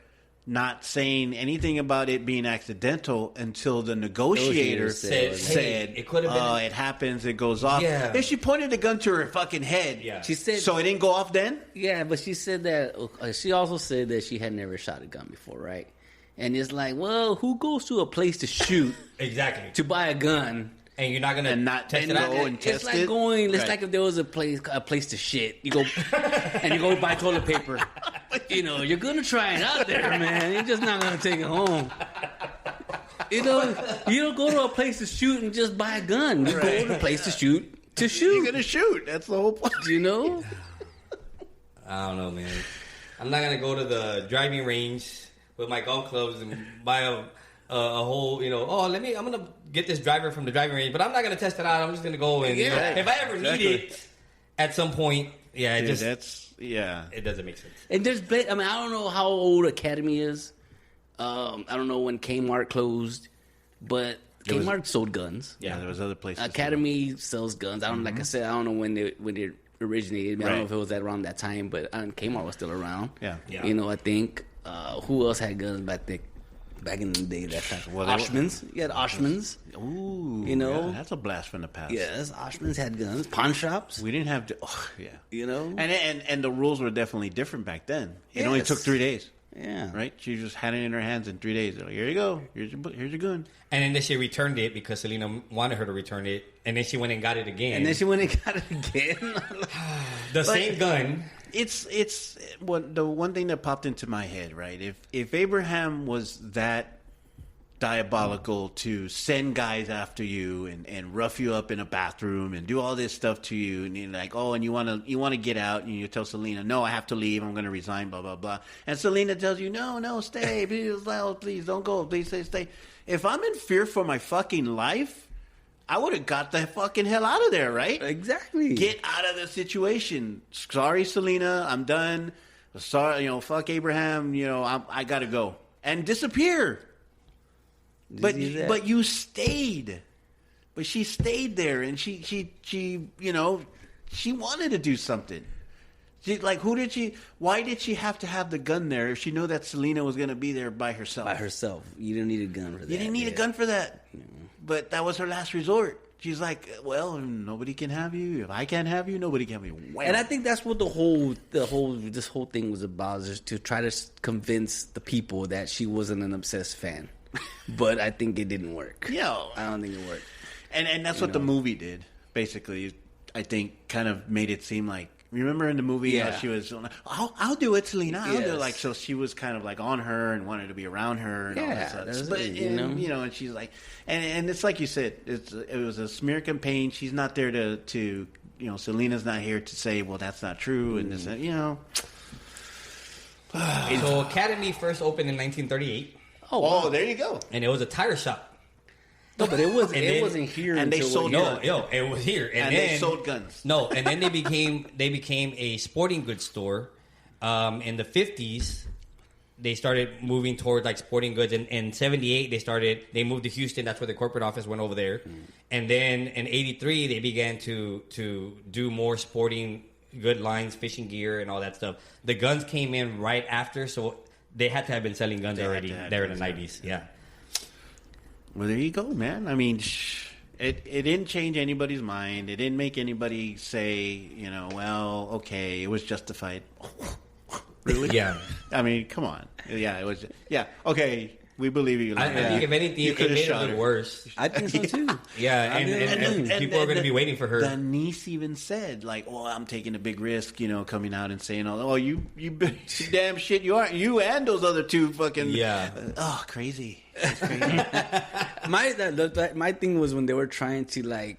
not saying anything about it being accidental until the negotiator said it could have been. It happens, it goes off. Yeah. Then she pointed the gun to her fucking head. Yeah. She said, so it didn't go off then? Yeah, but she said that. She also said that she had never shot a gun before, right? And it's like, well, who goes to a place to shoot exactly to buy a gun? And you're not gonna not test it out? It's like going. It's like if there was a place to shit. You go and you go buy toilet paper. You're gonna try it out there, man. You're just not gonna take it home. You don't go to a place to shoot and just buy a gun. You go to a place to shoot To shoot. You're gonna shoot. That's the whole point. You know? I don't know, man. I'm not gonna go to the driving range with my golf clubs and buy a whole, I'm gonna get this driver from the driving range, but I'm not gonna test it out. I'm just gonna go and if I ever need it at some point, it doesn't make sense. And there's, I don't know how old Academy is. I don't know when Kmart closed, but Kmart sold guns. Yeah, there was other places. Academy sells guns. I don't like I said. I don't know when they originated. I don't know if it was around that time, but Kmart was still around. Yeah. I think who else had guns back in the day? That time. Oshman's. You had Oshman's. Ooh, that's a blast from the past. Yes, Oshman's had guns. Pawn shops. We didn't have. And the rules were definitely different back then. It only took 3 days. Yeah. Right? She just had it in her hands in 3 days. They're like, here you go. Here's your gun. And then she returned it because Selena wanted her to return it. And then she went and got it again. The same gun. It's the one thing that popped into my head, right? If Abraham was that diabolical to send guys after you and rough you up in a bathroom and do all this stuff to you, and you're like, and you want to get out, and you tell Selena, no, I have to leave, I'm going to resign, blah blah blah, and Selena tells you, no, stay, please don't go, please stay. If I'm in fear for my fucking life, I would have got the fucking hell out of there, right? Exactly. Get out of the situation. Sorry, Selena, I'm done. Sorry, fuck Abraham, I gotta go and disappear. But you stayed. But she stayed there, and she wanted to do something. Why did she have to have the gun there if she knew that Selena was going to be there by herself? By herself. You didn't need a gun for that. You didn't need a gun for that. But that was her last resort. She's like, well, nobody can have you. If I can't have you, nobody can have you. Wow. And I think that's what this whole thing was about, is to try to convince the people that she wasn't an obsessed fan. But I think it didn't work. I don't think it worked. And that's what the movie did, basically. I think kind of made it seem like, remember in the movie how she was, I'll do it, Selena. I'll do it. So she was kind of on her and wanted to be around her and all that stuff. But, and she's like, and it's like you said, it was a smear campaign. She's not there to Selena's not here to say, well, that's not true. And this, So Academy first opened in 1938. Oh, there you go. And it was a tire shop. No, but it wasn't here. And they sold guns. It was here. And then they sold guns. No, and then they became a sporting goods store. In the 50s, they started moving towards sporting goods. In 78, they moved to Houston. That's where the corporate office went over there. And then in 83, they began to do more sporting good lines, fishing gear, and all that stuff. The guns came in right after, so they had to have been selling guns already there in the 90s. Yeah. Well, there you go, man. I mean, it didn't change anybody's mind. It didn't make anybody say, well, okay, it was justified. Really? Yeah. I mean, come on. Yeah, it was. Yeah, okay, we believe you. I think if anything, it made it look worse. I think so too. Yeah, and people are going to be waiting for her. The niece even said, I'm taking a big risk, coming out and saying, you damn shit, you are. You and those other two fucking. Yeah. Crazy. It's crazy. My thing was when they were trying to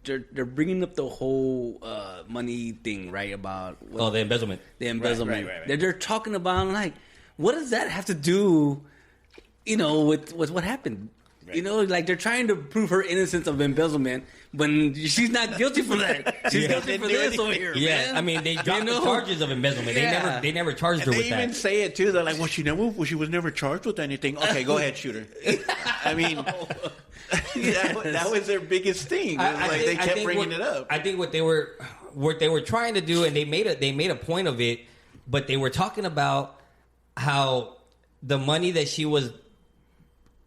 they're bringing up the whole money thing, right? About the embezzlement. The embezzlement. Right. They're talking about what does that have to do? With what happened. Right. They're trying to prove her innocence of embezzlement when she's not guilty for that. She's guilty for this over here. Yeah, man. I mean, they dropped the charges of embezzlement. Yeah. They never charged her with that. They even say it too. They're like, well, she was never charged with anything. Okay, go ahead, shoot her. I mean, that was their biggest thing. They kept bringing it up. I think what they were trying to do, and they made a point of it, but they were talking about how the money that she was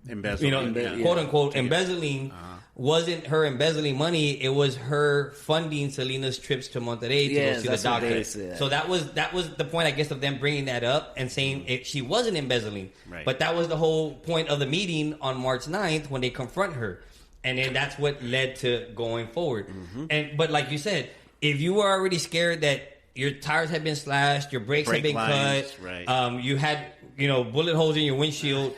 embezzling, quote unquote, embezzling wasn't her embezzling money. It was her funding Selena's trips to Monterrey to go see the doctor. So that was the point, I guess, of them bringing that up and saying she wasn't embezzling. Right. But that was the whole point of the meeting on March 9th when they confront her, and then that's what led to going forward. But like you said, if you were already scared that your tires had been slashed, your brakes had been cut, right. you had bullet holes in your windshield.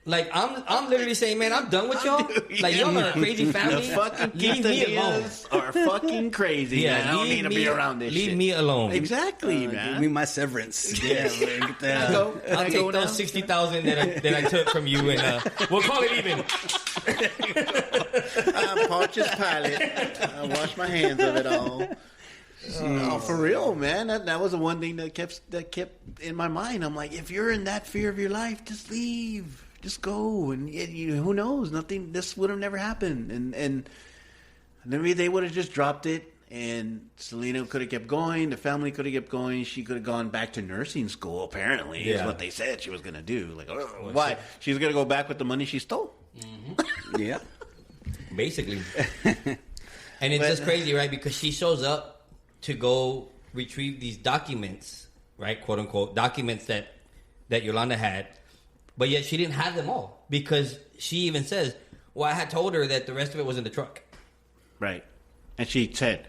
Like, I'm literally saying, man, I'm done with y'all. Like, y'all are a crazy family. The fucking leave me alone. are fucking crazy. Yeah, man. I don't need to be around this shit. Leave me alone. Exactly, man. Give me my severance. Yeah, man, get that out. I'll take those 60,000 that I took from you, and we'll call it even. I'm Pontius Pilate. I wash my hands of it all. Oh, for real, man. That was the one thing that kept in my mind. I'm like, if you're in that fear of your life, just leave. Just go, and who knows? Nothing. This would have never happened, and maybe they would have just dropped it, and Selena could have kept going. The family could have kept going. She could have gone back to nursing school. Apparently, is what they said she was going to do. Like, why? She's going to go back with the money she stole. Mm-hmm. Yeah, basically. And it's just crazy, right? Because she shows up to go retrieve these documents, right? "Quote unquote" documents that Yolanda had. But yet she didn't have them all, because she even says, well, I had told her that the rest of it was in the truck. Right. And she said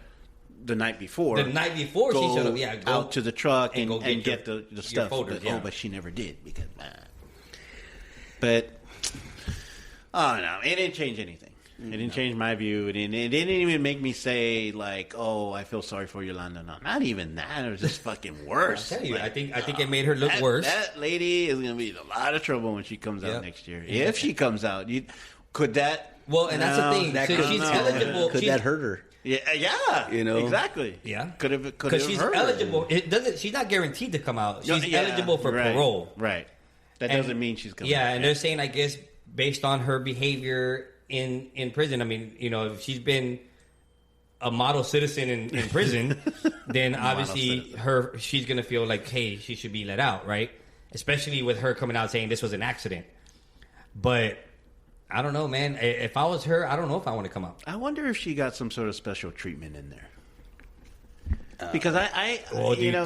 the night before. She showed up, go out to the truck and get the stuff. Folders, but she never did. Because, but, oh no, it didn't change anything. It didn't change my view. It didn't even make me say, like, oh, I feel sorry for Yolanda. No, not even that. It was just fucking worse. I tell you, I think it made her look worse. That lady is going to be in a lot of trouble when she comes out next year. If she comes out. Could that... Well, and that's the thing. So she's eligible. Could that hurt her? Yeah, you know, exactly. Yeah, could have because she's eligible. It doesn't. She's not guaranteed to come out. She's eligible for parole. Right. That doesn't mean she's coming. Yeah, out. and they're saying, I guess, based on her behavior in prison. I mean, if she's been a model citizen in prison, then obviously she's gonna feel like, hey, she should be let out, right? Especially with her coming out saying this was an accident. But I don't know, man. If I was her, I don't know if I want to come out. I wonder if she got some sort of special treatment in there. Because do you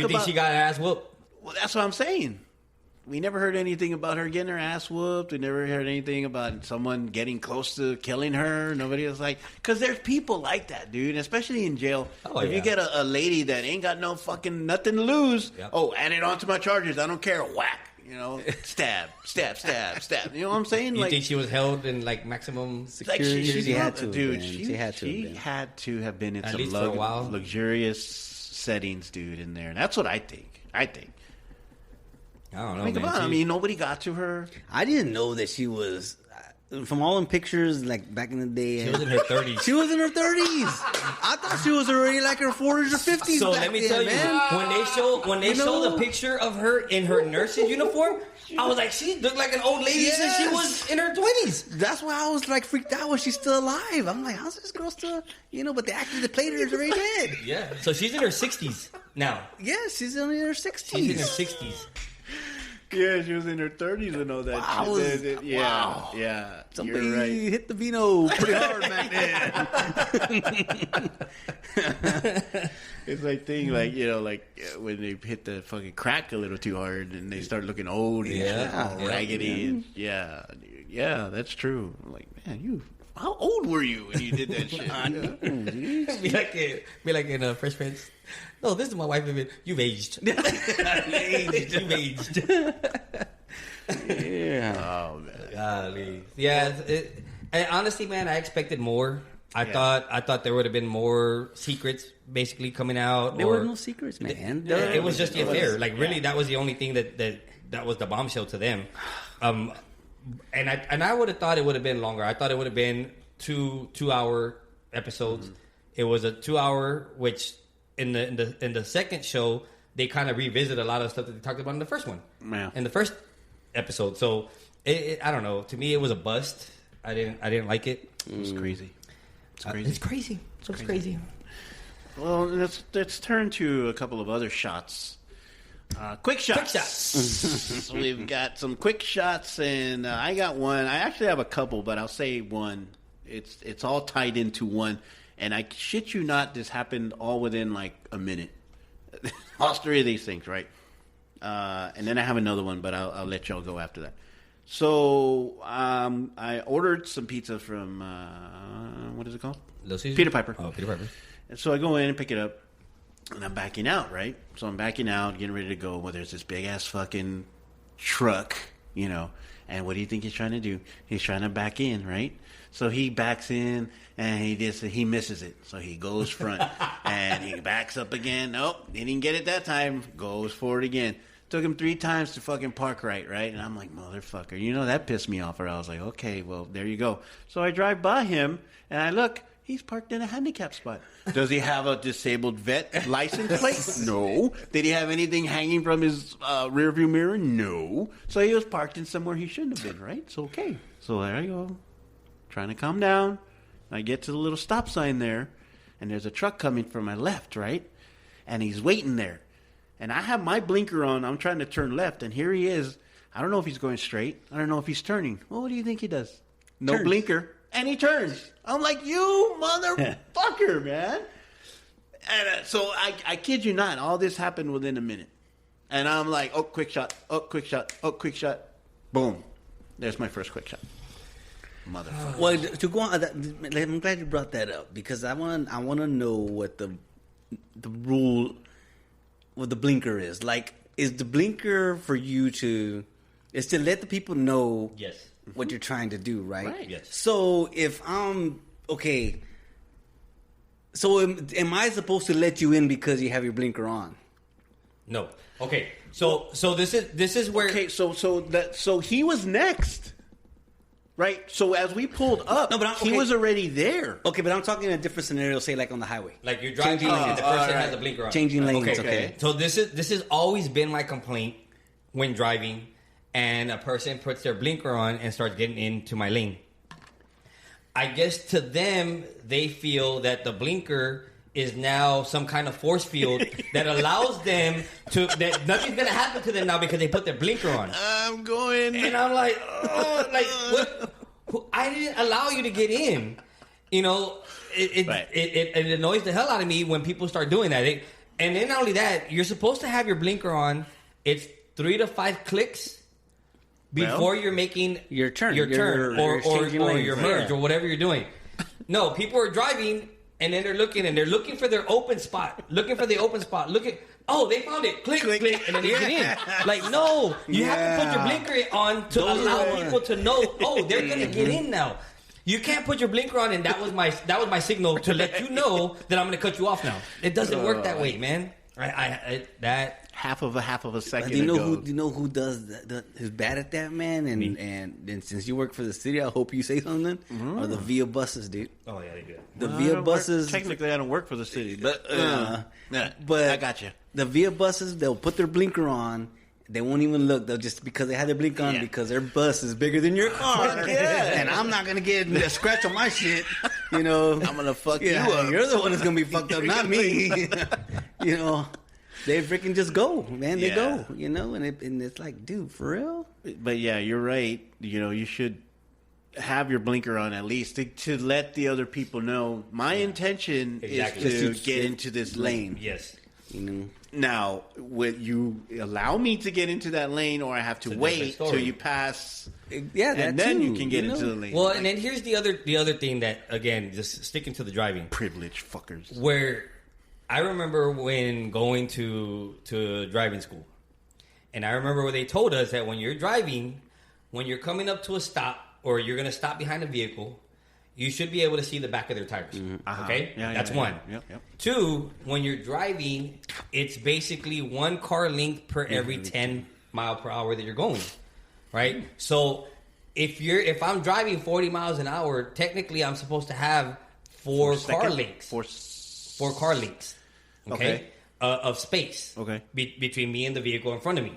think she got her ass whooped? Well, that's what I'm saying. We never heard anything about her getting her ass whooped. We never heard anything about someone getting close to killing her. Nobody was like... Because there's people like that, dude. Especially in jail. If you get a lady that ain't got no fucking nothing to lose... Yep. Oh, add it onto my charges. I don't care. Whack. Stab. You know what I'm saying? You think she was held in, like, maximum security? She had to, dude. She had to have been in at some luxurious settings, dude, in there. That's what I think. I don't know, man. Come on. I mean, nobody got to her. I didn't know that she was... From all in pictures, like back in the day, she was in her 30s. She was in her 30s. I thought she was already like her 40s or 50s. So let me tell you, when they show the picture of her in her nurse's uniform, I was like, she looked like an old lady since she was in her 20s. That's why I was like freaked out when she's still alive. I'm like, how's this girl still? But the actor that played her is already dead. Yeah, so she's in her 60s now. Yeah, she's only in her 60s. She's in her 60s. Yeah, she was in her 30s and all that. Wow. Yeah. Somebody hit the vino pretty hard back then. It's like thing, like when they hit the fucking crack a little too hard and they start looking old and raggedy. Yeah, that's true. I'm like, man, how old were you when you did that shit? Be like in Fresh Prince. No, this is my wife. You've aged. You've aged. Yeah. Oh man. Golly. Yeah. Honestly, man, I expected more. I thought there would have been more secrets basically coming out. There were no secrets, man. It was just the affair. Like really, that was the only thing that was the bombshell to them. And I would have thought it would have been longer. I thought it would have been 2-hour episodes. Mm-hmm. It was a 2-hour, which in the second show they kind of revisit a lot of stuff that they talked about in the first one. Yeah. In the first episode, so I don't know. To me, it was a bust. I didn't like it. It was crazy. It's crazy. It's crazy. Well, let's turn to a couple of other shots. Quick shots. We've got some quick shots, and I got one. I actually have a couple, but I'll say one. It's all tied into one, and I shit you not, this happened all within like a minute. All three of these things, right? And then I have another one, but I'll let y'all go after that. So I ordered some pizza from what is it called? Peter Piper. Oh, Peter Piper. And so I go in and pick it up, and I'm backing out, right? So I'm backing out, getting ready to go. Well, there's this big ass fucking truck, you know. And what do you think he's trying to do? He's trying to back in, right? So he backs in, and he misses it. So he goes front, and he backs up again. Nope, he didn't get it that time. Goes forward again. Took him 3 times to fucking park right? And I'm like, motherfucker. You know, that pissed me off. Or I was like, okay, well, there you go. So I drive by him, and I look. He's parked in a handicap spot. Does he have a disabled vet license plate? No. Did he have anything hanging from his rearview mirror? No. So he was parked in somewhere he shouldn't have been, right? So, okay. So there I go. Trying to calm down. I get to the little stop sign there, and there's a truck coming from my left, right? And he's waiting there. And I have my blinker on. I'm trying to turn left, and here he is. I don't know if he's going straight. I don't know if he's turning. Well, what do you think he does? No Turns. Blinker. And he turns. I'm like, you motherfucker, man. And so I kid you not, all this happened within a minute. And I'm like, oh, quick shot, oh, quick shot, oh, quick shot. Boom. There's my first quick shot. Motherfucker. Well, to go on, I'm glad you brought that up because I want to know what the rule, what the blinker is. Like, is the blinker for you to let the people know? Yes. What you're trying to do, right? Right. Yes. So if I'm okay, so am I supposed to let you in because you have your blinker on? No. Okay. So this is where. Okay. So he was next, right? So as we pulled up, he was already there. Okay, but I'm talking in a different scenario. Say like on the highway, like you're driving and the person has a blinker on. Changing lanes. Okay. So this has always been my complaint when driving. And a person puts their blinker on and starts getting into my lane. I guess to them, they feel that the blinker is now some kind of force field that allows them that nothing's going to happen to them now because they put their blinker on. I'm going. And I'm like, oh, like, what? I didn't allow you to get in. You know, it annoys the hell out of me when people start doing that. And then not only that, you're supposed to have your blinker on. It's 3 to 5 clicks. Before you're making your turn or your merge or whatever you're doing. No, people are driving and then they're looking for their open spot. They found it. Click, and then they get in. Like, no, you have to put your blinker on to allow people to know, they're going to get in now. You can't put your blinker on and that was my signal to let you know that I'm going to cut you off now. It doesn't work that way, man. That half of a second. Do you know who does that? Who's bad at that, man? And since you work for the city, I hope you say something. Or the VIA buses, dude. Oh yeah, they do. The VIA buses. Technically, I don't work for the city, but but I got you. The VIA buses, they'll put their blinker on. They won't even look. They'll just because they had their blinker on because their bus is bigger than your car. And I'm not gonna get a scratch on my shit. You know, I'm gonna fuck you up. You're the one that's gonna be fucked up, not me. You know, they freaking just go, man. They go. You know, and it's like, dude, for real. But yeah, you're right. You know, you should have your blinker on at least to let the other people know. My intention is to get into this lane. Yes. You know. Now, would you allow me to get into that lane, or I have to wait till you pass? Yeah, and then you can get into the lane. Well, and then here's the other thing that, again, just sticking to the driving, privileged fuckers. Where I remember when going to driving school, and I remember where they told us that when you're driving, when you're coming up to a stop or you're going to stop behind a vehicle, you should be able to see the back of their tires. Mm-hmm. Okay? That's one. Yep. 2, when you're driving, it's basically 1 car length per every 10 mile per hour that you're going. Right? So if I'm driving 40 miles an hour, technically I'm supposed to have 4 car lengths. 4 car lengths. Okay? Of space. Okay. Between me and the vehicle in front of me.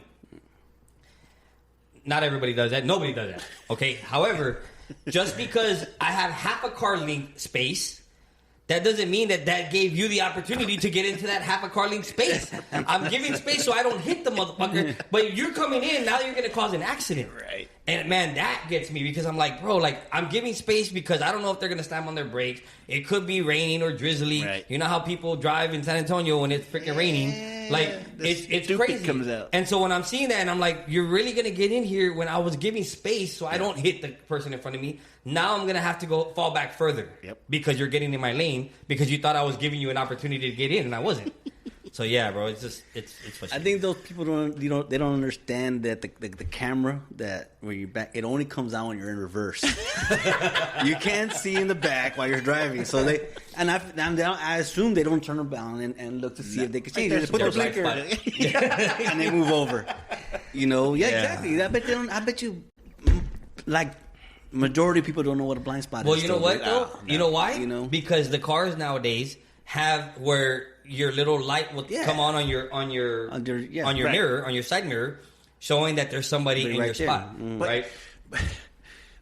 Not everybody does that. Nobody does that. Okay? However, just because I have half a car length space, that doesn't mean that gave you the opportunity to get into that half a car length space. I'm giving space so I don't hit the motherfucker, but you're coming in, now you're going to cause an accident. Right. And man, that gets me because I'm like, bro, like I'm giving space because I don't know if they're going to slam on their brakes. It could be raining or drizzly. Right. You know how people drive in San Antonio when it's freaking raining? Like, it's crazy. Comes out. And so when I'm seeing that and I'm like, you're really going to get in here when I was giving space so I don't hit the person in front of me. Now I'm going to have to fall back further. Yep. Because you're getting in my lane because you thought I was giving you an opportunity to get in and I wasn't. So yeah, bro, it's frustrating. I think those people they don't understand that the camera that when you're back, it only comes out when you're in reverse. You can't see in the back while you're driving. So I assume they don't turn around and look to see if they can change it. They put the blinker and they move over. Exactly. I bet you, like. Majority of people don't know what a blind spot is. Well, you know what, though? No. You know why? Because the cars nowadays have where your little light will come on your mirror, on your side mirror, showing that there's somebody in your spot, right?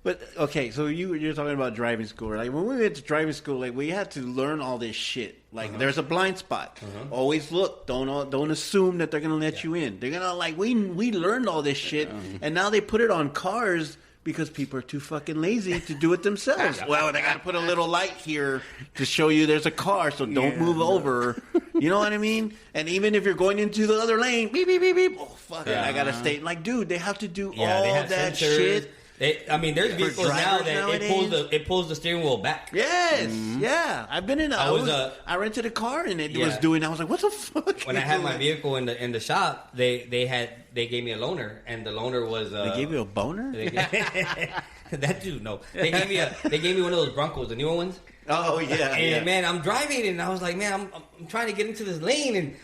But okay, so you're talking about driving school. Like when we went to driving school, like we had to learn all this shit. Like there's a blind spot. Always look. Don't assume that they're gonna let you in. They're gonna we learned all this shit, and now they put it on cars. Because people are too fucking lazy to do it themselves. Well, they got to put a little light here to show you there's a car, so don't move over. You know what I mean? And even if you're going into the other lane, beep, beep, beep, beep. Oh, fuck it, I got to stay. Like, dude, they have to do all that sensors. Shit. There's vehicles now that it pulls the steering wheel back. Yes, yeah. I've been in. I rented a car and it was doing. I was like, what the fuck? When I had my vehicle in the shop, they gave me a loaner, and the loaner was. They gave you a boner? That dude, no. They gave me one of those Broncos, the newer ones. Oh yeah. And man, I'm driving and I was like, man, I'm trying to get into this lane, and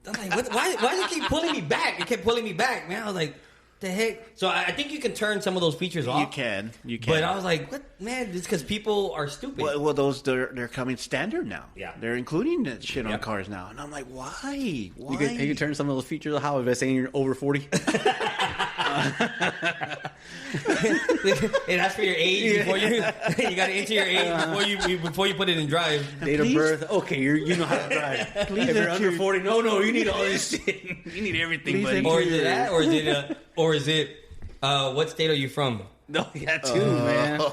I'm like, why does it keep pulling me back? It kept pulling me back, man. I was like. The heck? So I think you can turn some of those features off. You can. But I was like, what? Man, it's because people are stupid. Well, those, they're coming standard now. Yeah. They're including that shit on cars now. And I'm like, why? You can turn some of those features off. How? If I saying you're over 40? It asks for your age before you got to enter your age before you put it in drive. Date of birth. Okay, you know how to drive. Please, if you're under 40, no, you need all this shit. You need everything, buddy. Or is it that? Or is it? What state are you from? No, yeah, too, man. I'm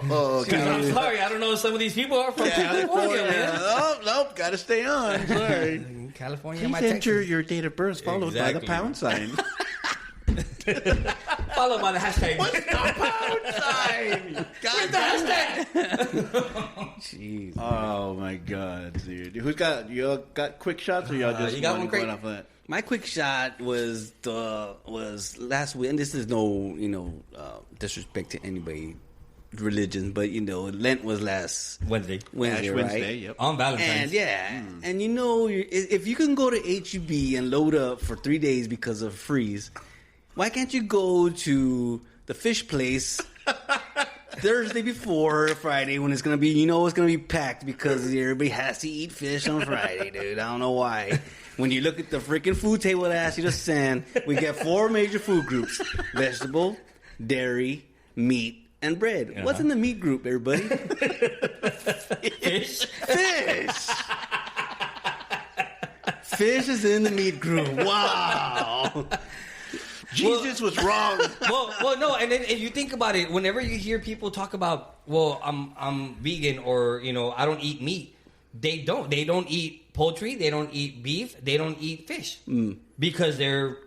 sorry, I don't know if some of these people are from California, man. Oh, nope, gotta stay on. Sorry. California, Please enter your date of birth followed by the pound sign. Followed by the hashtag. What's the pound sign? What's the hashtag? Jeez. Oh my god, dude. Y'all got quick shots or y'all just you got one going off of that? My quick shot was last week, and this is no disrespect to anybody religion, but Lent was last Wednesday, Ash right? Wednesday, yep. On Valentine's. And and if you can go to HEB and load up for 3 days because of freeze, why can't you go to the fish place Thursday before Friday when it's gonna be it's gonna be packed because everybody has to eat fish on Friday, dude. I don't know why. When you look at the freaking food table that asks you to send, we get 4 major food groups: vegetable, dairy, meat, and bread. Uh-huh. What's in the meat group, everybody? Fish. Fish is in the meat group. Wow. Jesus was wrong. Well, no, and then if you think about it, whenever you hear people talk about, I'm vegan or I don't eat meat, they don't eat poultry, they don't eat beef, they don't eat fish because they're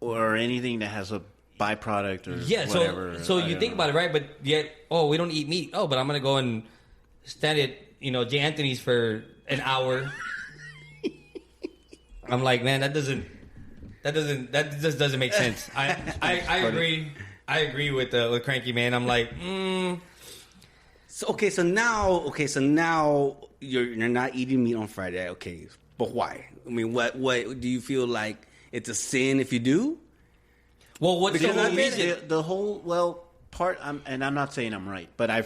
or anything that has a byproduct or whatever. So you think about it, right? But yet, we don't eat meat. Oh, but I'm gonna go and stand at J. Anthony's for an hour. I'm like, man, that just doesn't make sense. I agree. I agree with Cranky, man. I'm like, So now you're not eating meat on Friday. Okay, but why? I mean, what do you feel like it's a sin if you do? Well, what's the whole part? And I'm not saying I'm right, but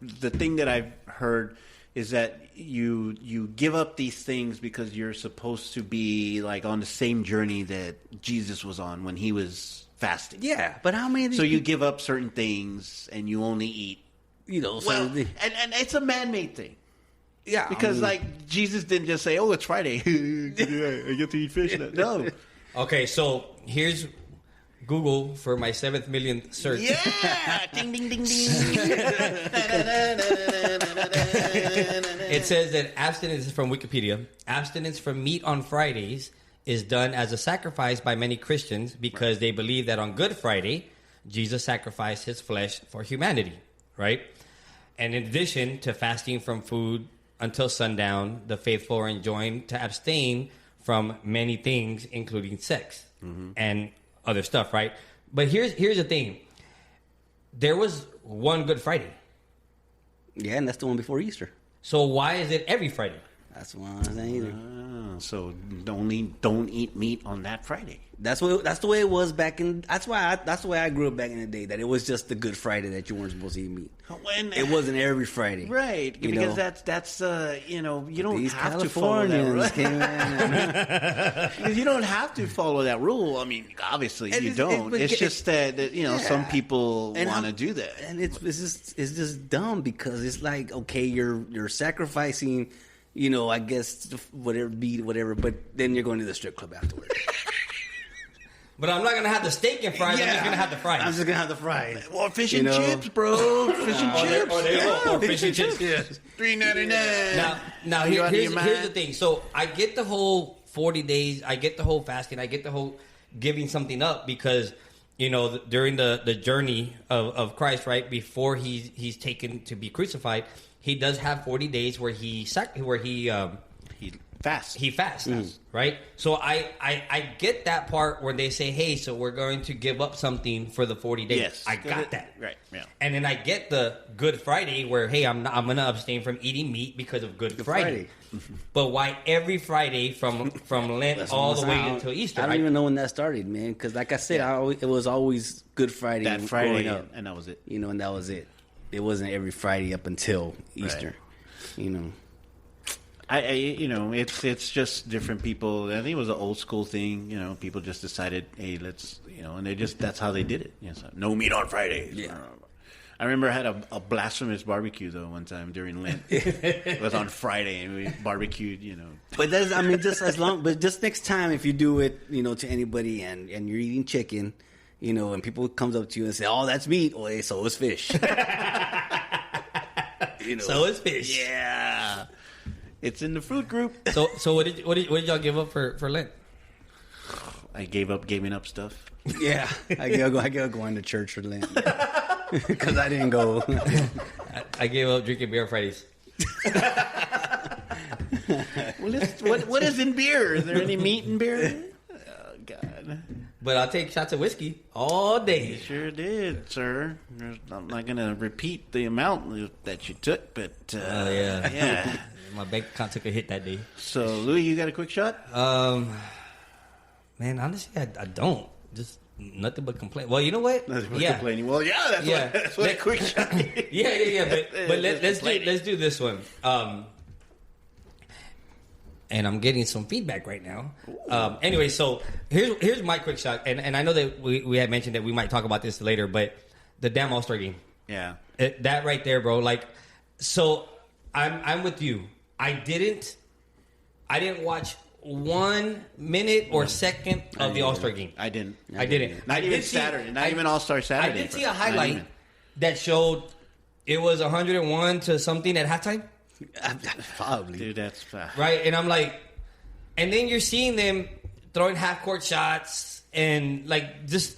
the thing that I've heard is that you give up these things because you're supposed to be like on the same journey that Jesus was on when he was fasting. Yeah, but how many? So you give up certain things and you only eat. And it's a man-made thing. Yeah, because Jesus didn't just say, "Oh, it's Friday, I get to eat fish." No. Okay, so here's Google for my 7th millionth search. Yeah, ding ding ding ding. It says that abstinence from Wikipedia. Abstinence from meat on Fridays is done as a sacrifice by many Christians because they believe that on Good Friday, Jesus sacrificed his flesh for humanity, right? And in addition to fasting from food until sundown, the faithful are enjoined to abstain from many things, including sex and other stuff, right? But here's the thing. There was one Good Friday. Yeah, and that's the one before Easter. So why is it every Friday? That's what I'm saying either. So don't eat meat on that Friday. That's the way it was back in. That's the way I grew up back in the day. That it was just the Good Friday that you weren't supposed to eat meat. It wasn't every Friday, right? Because that's you don't These have to follow that rule. Because you don't have to follow that rule. I mean, obviously you don't. It's just that some people want to do that, and it's just dumb because it's like, okay, you're sacrificing, I guess whatever, but then you're going to the strip club afterwards. But I'm not going to have the steak and fries. I'm just going to have the fries. I'm just going to have the fries. Or fish and chips, bro. Fish and chips. Or fish and chips. Yes. $3.99. Now here's the thing. So I get the whole 40 days. I get the whole fasting. I get the whole giving something up because, during the journey of Christ, right, before he's taken to be crucified, he does have 40 days where he fasts. He fasts, right? So I get that part where they say, hey, so we're going to give up something for the 40 days. Yes. I got that. Right, yeah. And then I get the Good Friday where, hey, I'm going to abstain from eating meat because of Good Friday. But why every Friday from Lent all the way until Easter? I don't even know when that started, man. Because like I said, it was always Good Friday. That Friday, up, and that was it. And that was it. It wasn't every Friday up until Easter, it's just different people. I think it was an old school thing. People just decided, hey, let's, and that's how they did it. So, no meat on Fridays. Yeah. I remember I had a blasphemous barbecue though one time during Lent. It was on Friday and we barbecued. But just next time if you do it, to anybody and you're eating chicken, and people comes up to you and say, "Oh, that's meat." Oh, hey, so is fish. So is fish. Yeah. It's in the fruit group. So what did y'all give up for Lent? I gave up giving up stuff. Yeah, I gave up going to church for Lent because I didn't go. I gave up drinking beer on Fridays. Well, what is in beer? Is there any meat in beer? Oh God! But I'll take shots of whiskey all day. You sure did, sir. I'm not gonna repeat the amount that you took, but yeah. My bank account took a hit that day. So, Louis, you got a quick shot? Man, honestly, I don't. Just nothing but complain. Well, you know what? Nothing but complaining. Well, that's what a quick shot is. Yeah. But let's do this one. And I'm getting some feedback right now. Anyway, so here's my quick shot. And I know that we had mentioned that we might talk about this later, but the damn All-Star game. Yeah. That right there, bro. Like, so I'm with you. I didn't watch 1 minute or second of the All-Star game. I didn't. Not even Saturday. Not even All-Star Saturday. I did see a highlight that showed it was 101 to something at halftime. Probably. Dude, that's right. And I'm like, and then you're seeing them throwing half-court shots and like just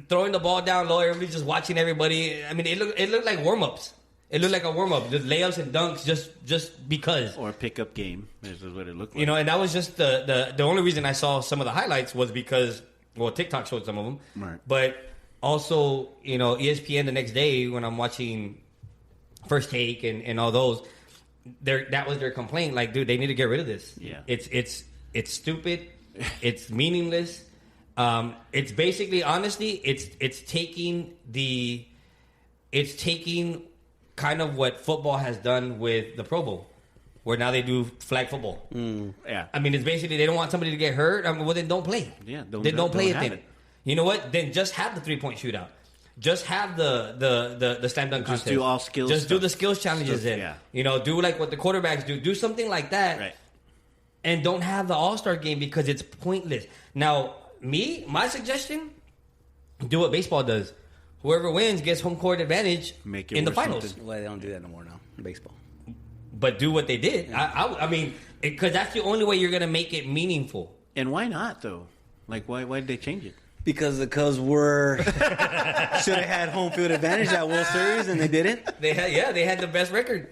throwing the ball down low. Everybody's just watching everybody. I mean, it looked like warm-ups. It looked like a warm-up, just layups and dunks, just because. Or a pickup game. This is what it looked like. And that was just the only reason I saw some of the highlights was because, TikTok showed some of them. Right. But also, ESPN the next day when I'm watching First Take and all those, that was their complaint. Like, dude, they need to get rid of this. Yeah. It's stupid. It's meaningless. It's basically, honestly, it's taking kind of what football has done with the Pro Bowl, where now they do flag football. Yeah. I mean, it's basically they don't want somebody to get hurt. I mean, well, then don't play. Yeah. Don't play it then. You know what? Then just have the 3-point shootout. Just have the slam dunk contest. Just do all skills. Just do the skills challenges then. Yeah. Do like what the quarterbacks do. Do something like that. Right. And don't have the All-Star game because it's pointless. Now, my suggestion, do what baseball does. Whoever wins gets home court advantage in the finals. Something. Well, they don't do that no more now in baseball. But do what they did. Yeah. I mean, because that's the only way you're going to make it meaningful. And why not, though? Like, why did they change it? Because the Cubs should have had home field advantage at World Series, and they didn't. They had the best record.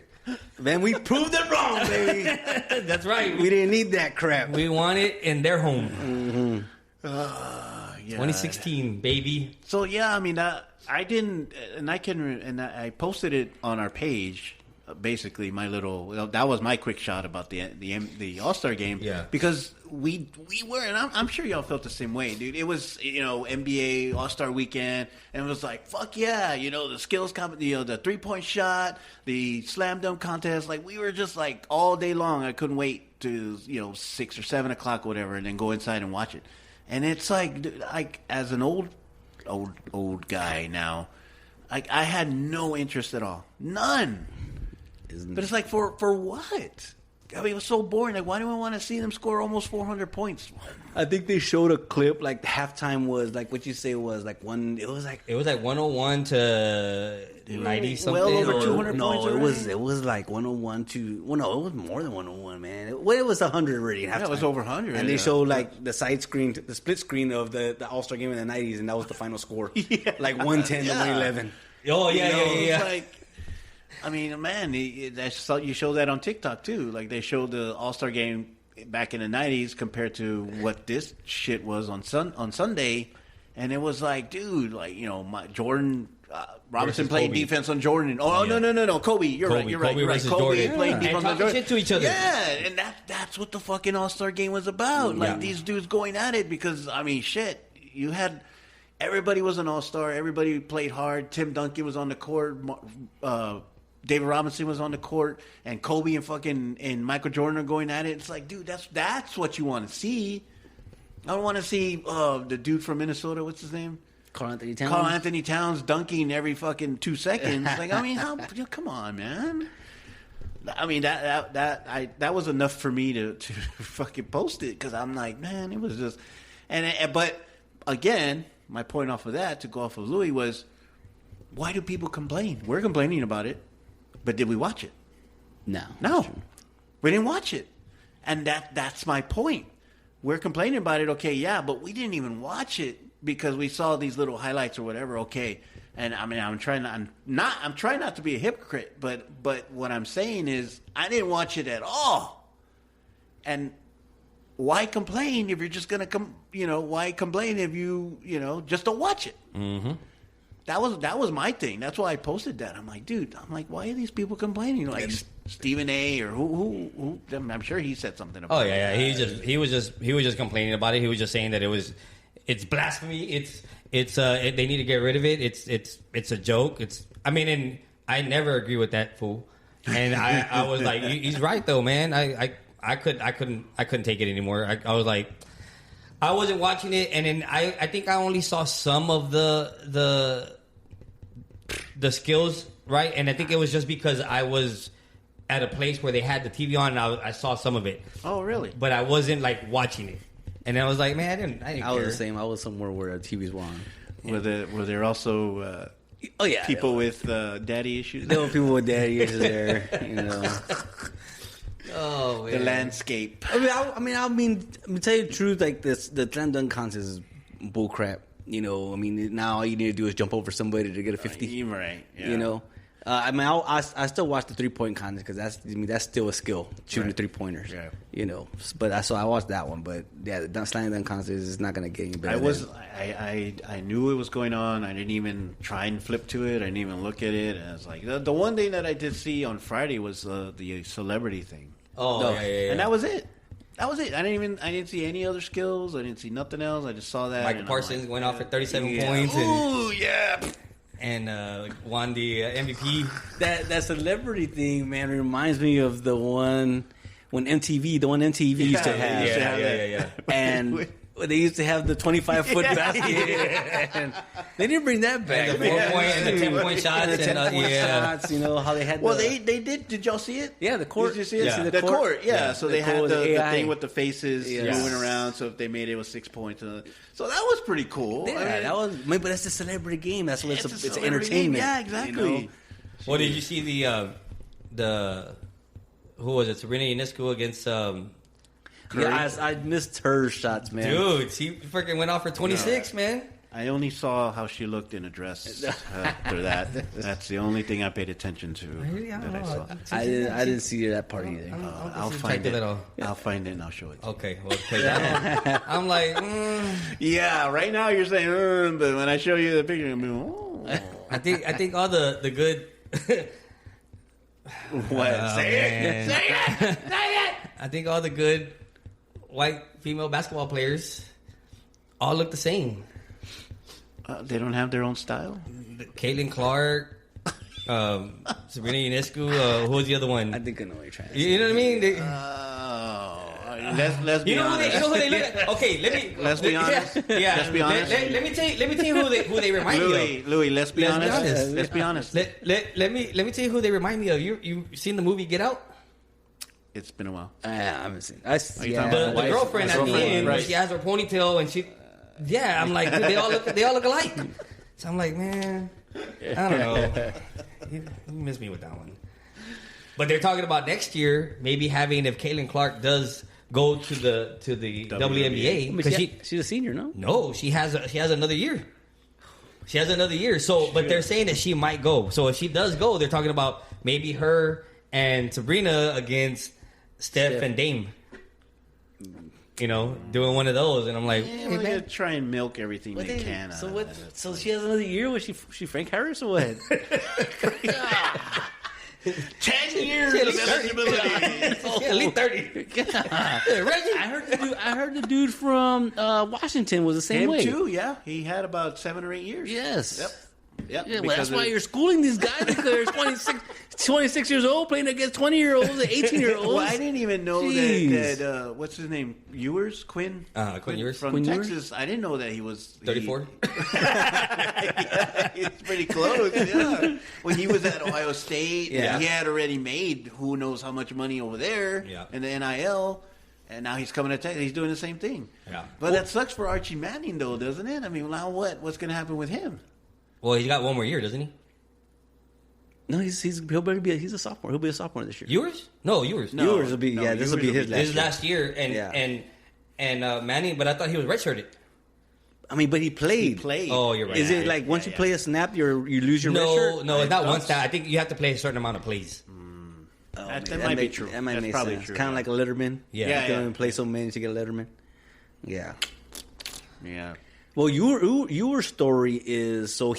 Man, we proved it wrong, baby. That's right. We didn't need that crap. We want it in their home. Mm-hmm. Yeah. 2016, baby. So yeah, I mean, I didn't, and I posted it on our page. Basically, that was my quick shot about the All-Star game. Yeah. Because we were, and I'm sure y'all felt the same way, dude. It was, NBA All-Star weekend, and it was like, fuck yeah, the skills the 3-point shot, the slam dunk contest. Like, we were just like all day long. I couldn't wait to 6 or 7 o'clock, whatever, and then go inside and watch it. And it's like, dude, as an old guy now, I had no interest at all, none. But it's like, for what? I mean, it was so boring. Like, why do I want to see them score almost 400 points? I think they showed a clip. Like, the halftime was like what you say was like one. It was like 101 to 90 something. Well over 200 no, points. It was like 101 to. Well, no, it was more than 101, man. It was 100 already. Yeah, it was over 100. And they showed like the side screen, the split screen of the All-Star game in the 90s, and that was the final score. Yeah. Like 110 to 111. Oh yeah, yeah. It's like, I mean, man, you show that on TikTok too. Like, they showed the All-Star game back in the 90s compared to what this shit was on Sunday, and it was like, dude, like, Jordan Robinson playing defense on Jordan. Oh, yeah. No, Kobe. You're right. Kobe playing defense on Jordan. Shit to each other. Yeah, and that's what the fucking All-Star game was about. Like, these dudes going at it because, I mean, shit, you had. Everybody was an all-star. Everybody played hard. Tim Duncan was on the court. David Robinson was on the court, and Kobe and Michael Jordan are going at it. It's like, dude, that's what you want to see. I don't want to see the dude from Minnesota. What's his name? Carl Anthony Towns dunking every fucking 2 seconds. Like, I mean, come on, man. I mean, that was enough for me to fucking post it, because I'm like, man, it was just, but again, my point off of that, to go off of Louis, was, why do people complain? We're complaining about it, but did we watch it? No, we didn't watch it, and that's my point. We're complaining about it, okay, yeah, but we didn't even watch it because we saw these little highlights or whatever, okay. And I mean, I'm trying not to be a hypocrite, but what I'm saying is, I didn't watch it at all. And why complain if you're just gonna why complain if you just don't watch it? Mm-hmm. That was my thing. That's why I posted that. I'm like, dude, why are these people complaining? Like Stephen A. or who? I'm sure he said something about. Oh yeah. He was just complaining about it. He was just saying that it's blasphemy. They need to get rid of it. It's a joke. And I never agree with that fool. And I was like, he's right though, man. I couldn't take it anymore. I was like, I wasn't watching it, and then I think I only saw some of the skills, right? And I think it was just because I was at a place where they had the TV on, and I saw some of it. Oh, really? But I wasn't like watching it. And I was like, man, I didn't care. I was the same. I was somewhere where the TVs were on. Were there also people with daddy issues? There were people with daddy issues there, Oh, man. The landscape. I mean, to tell you the truth, like the slam dunk contest is bullcrap. I mean, now all you need to do is jump over somebody to get a 50. Right. Yeah. I mean, I still watch the 3-point contest because that's still a skill, shooting the 3-pointers. Yeah. But I watched that one. But yeah, the slam dunk contest is not going to get any better. I knew it was going on. I didn't even try and flip to it. I didn't even look at it. And I was like, the one thing that I did see on Friday was the celebrity thing. Oh, yeah. And that was it. I didn't see any other skills. I didn't see nothing else. I just saw that. Michael Parsons went off for 37 points. Ooh, yeah. And won the MVP. That celebrity thing, man, reminds me of the one MTV used to have. Yeah. And they used to have the 25-foot basket. And they didn't bring that back. And the 4-point and the 10-point shots. And the 10-point shots, how they had they did. Did y'all see it? Yeah, the court. Did you see it? Yeah. The court, yeah. So they had the thing with the faces Yes. moving around. So if they made it with 6 points. So that was pretty cool. Yeah, that was. But that's a celebrity game. That's what it's entertainment. Yeah, exactly. Well, did you see the who was it? Serena Ionescu against Yeah, I missed her shots, man. Dude, she freaking went off for 26, man. I only saw how she looked in a dress after that. That's the only thing I paid attention to. I saw. I didn't see that part either. I'll find it. I'll find it and I'll show it to you. Okay, well, I'm like, yeah. Right now you're saying, but when I show you the picture, you'll be, oh. I think all the good. What? Say it. I think all the good white female basketball players all look the same. They don't have their own style. Caitlin Clark, Sabrina Ionescu. Who was the other one? I think I know what you're trying to say. You know what I mean? Let's be honest. You know who they look at? Okay, let's be honest. Yeah, let's be honest. Let me tell you who they remind me of. Louis, let's be honest. Let's be honest. Let me tell you who they remind me of. You seen the movie Get Out? It's been a while. I haven't seen. The girlfriend at the end, where she has her ponytail and she. Yeah, I'm like, dude, they all look alike. So I'm like, man, I don't know. You missed me with that one. But they're talking about next year maybe having, if Caitlin Clark does go to the WNBA, because she's a senior, no? No, she has another year. She has another year. So, but they're saying that she might go. So if she does go, they're talking about maybe her and Sabrina against Steph and Dame. You know, doing one of those, and I'm like, hey, man, try and milk everything they can. So what? So she has another year? Was she Frank Harris or what? 10 years of eligibility. At least 30. Reggie? I heard the dude from Washington was the same way. Him too, yeah. He had about 7 or 8 years. Yes. Yep. Yeah, well, that's why you're schooling these guys, because they're 26 years old playing against 20-year-olds and 18-year-olds. Well, I didn't even know that what's his name? Quinn Ewers? From Quinn Texas. Ewers? I didn't know that he was... 34? Yeah, he's pretty close, yeah. When he was at Ohio State, he had already made who knows how much money over there in the NIL. And now he's coming to Texas. He's doing the same thing. Yeah. But that sucks for Archie Manning, though, doesn't it? I mean, now what? What's going to happen with him? Well, he's got one more year, doesn't he? No, he'll better be. He's a sophomore. He'll be a sophomore this year. Ewers? No, Ewers. No, Ewers will be. Yeah, this will be his last. This is last year, and Manning. But I thought he was redshirted. I mean, but he played. Oh, you're right. Is it like once you play a snap, you lose your red shirt? No, it's not one snap. I think you have to play a certain amount of plays. That might be true. That might make probably sense. True. Kind of like a letterman. Yeah. You can only play so many to get a letterman. Yeah. Yeah. Well, your story is so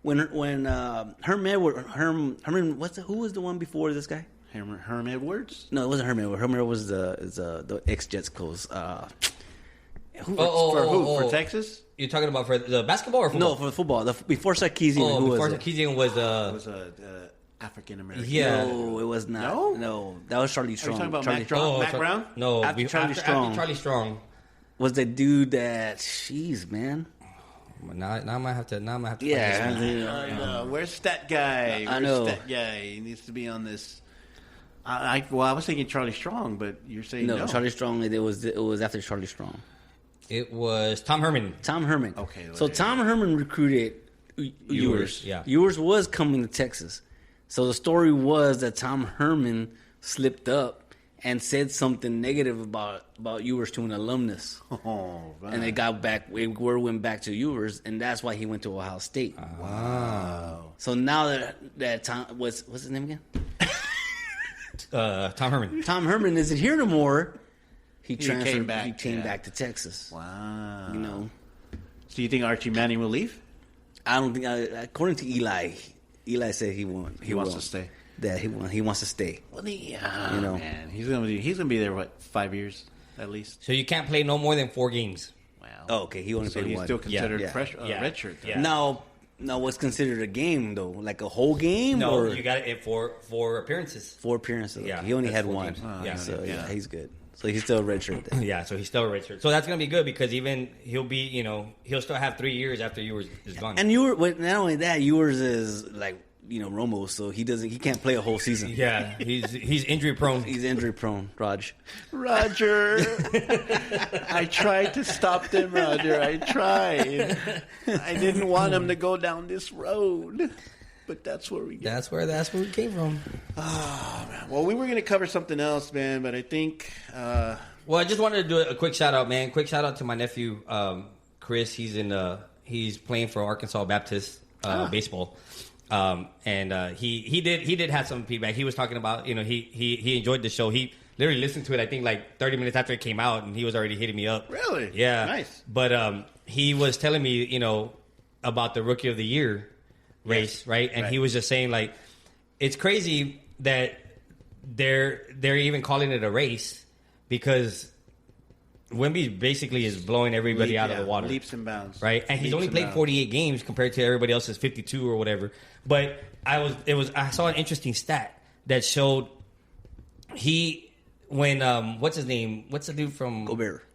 when Herm who was the one before this guy? Herm Edwards? No, it wasn't Herm Edwards. Herm Edwards was the ex-Jets coach. For Texas? You're talking about for the basketball or football? No, for the football. Before Sarkisian, before Sarkisian was African American. Yeah. No, it was not. No, that was Charlie Strong. Are you talking about Mac Brown? No, after Charlie Strong was the dude that. Jeez, man. Now I might have to. Yeah. Where's that guy? I know. That guy? He needs to be on this. I was thinking Charlie Strong, but you're saying no. Charlie Strong. It was after Charlie Strong. It was Tom Herman. Okay. So Tom Herman recruited Ewers. Yeah. Ewers was coming to Texas. So the story was that Tom Herman slipped up and said something negative about Ewers to an alumnus. Oh, man. And word went back to Ewers, and that's why he went to Ohio State. Wow. So now that Tom, what's his name again? Tom Herman. Tom Herman isn't here no more. He came back. He came back to Texas. Wow. You know. So you think Archie Manning will leave? I don't think. According to Eli said he won't. He wants to stay. That he wants to stay. Well, man, he's gonna be there 5 years at least. So you can't play no more than 4 games. Wow. Oh, okay. He only played he's one. Still considered redshirt. Yeah. Now, what's considered a game though? Like a whole game? No, or? You got it for appearances. 4 appearances. Yeah, he only had 4 one. games. So he's good. So he's still a redshirt then. Yeah, so he's still a redshirt. So that's gonna be good because even he'll still have 3 years after Ewers is gone. And not only that, Ewers is like. Romo, so he can't play a whole season. Yeah, he's injury prone. He's injury prone, Roger. I tried to stop them, Roger. I tried. I didn't want him to go down this road. But that's where we get. That's where we came from. Oh, man. Well, we were going to cover something else, man, but I think well, I just wanted to do a quick shout out, man. Quick shout out to my nephew Chris. He's playing for Arkansas Baptist baseball. He did have some feedback. He was talking about, he enjoyed the show. He literally listened to it, I think, like 30 minutes after it came out, and he was already hitting me up. Really? Yeah. Nice. But he was telling me, about the Rookie of the Year race, right? And he was just saying, like, it's crazy that they're even calling it a race because Wemby basically is blowing everybody out of the water. Leaps and bounds. Right? And he's only played 48 games compared to everybody else's 52 or whatever. But I saw an interesting stat that showed what's his name? What's the dude from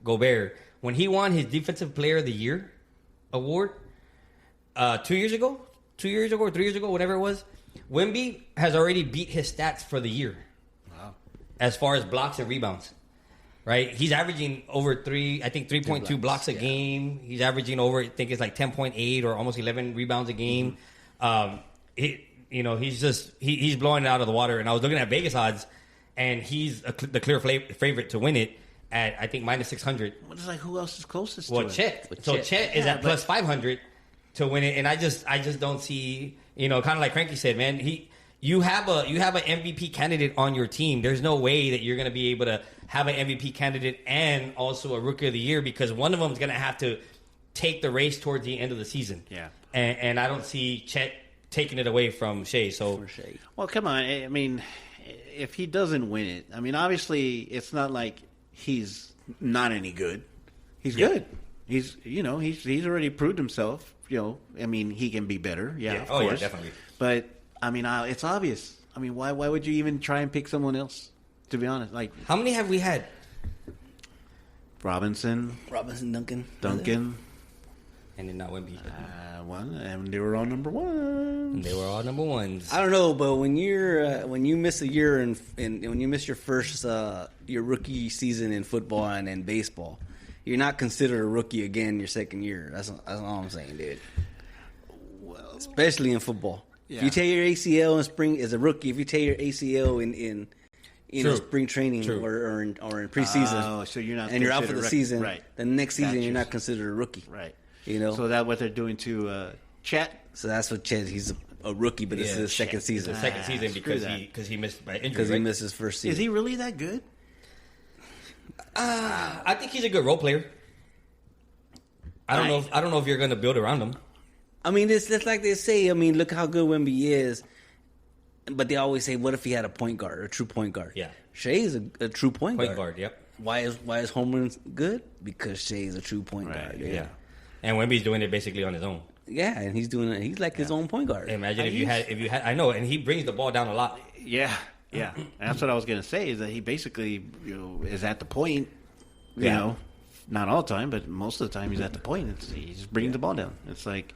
Gobert. When he won his Defensive Player of the Year award 2 years ago or 3 years ago, whatever it was, Wemby has already beat his stats for the year. Wow. As far as blocks and rebounds. Right? He's averaging over 3.2 blocks a game. He's averaging over, I think it's like 10.8 or almost 11 rebounds a game. He's blowing it out of the water. And I was looking at Vegas odds, and he's the clear favorite to win it at, I think, minus 600. What is, like, who else is closest to it? Chet is at plus 500 to win it. And I just don't see, kind of like Cranky said, man, you have an MVP candidate on your team. There's no way that you're going to be able to have an MVP candidate and also a Rookie of the Year because one of them is going to have to take the race towards the end of the season. Yeah. And I don't see Chet taking it away from Shea. Well, come on. I mean, if he doesn't win it, I mean, obviously it's not like he's not any good. He's good. He's already proved himself. I mean, he can be better. Yeah, of course. Yeah, definitely. But I mean, it's obvious. I mean, why would you even try and pick someone else? To be honest, like, how many have we had? Robinson, Duncan, and then not Wemby. One, and they were all number one. They were all number ones. I don't know, but when you miss a year and when you miss your first your rookie season in football and in baseball, you're not considered a rookie again your second year. That's all I'm saying, dude. Well, especially in football. Yeah. If you tear your ACL in spring as a rookie, if you tear your ACL in spring training or in preseason, so you're not, and you're out for the season, right? The next season you're not considered a rookie, right? So that's what they're doing to Chet. So that's what Chet. He's a rookie, but it's his second season. It's the second season because he missed by injury. Because he missed his first season. Is he really that good? I think he's a good role player. I don't know if you're going to build around him. I mean, it's like they say. I mean, look how good Wemby is. But they always say, what if he had a point guard, a true point guard? Yeah. Shea's a true point guard. Point guard, yep. Why is Holmgren good? Because Shea's a true point guard. Yeah. And Wemby's doing it basically on his own. Yeah, and he's doing it. He's like his own point guard. Imagine if you had. I know, and he brings the ball down a lot. Yeah. And that's what I was going to say, is that he basically is at the point, you know, not all the time, but most of the time he's at the point. He just brings the ball down. It's like,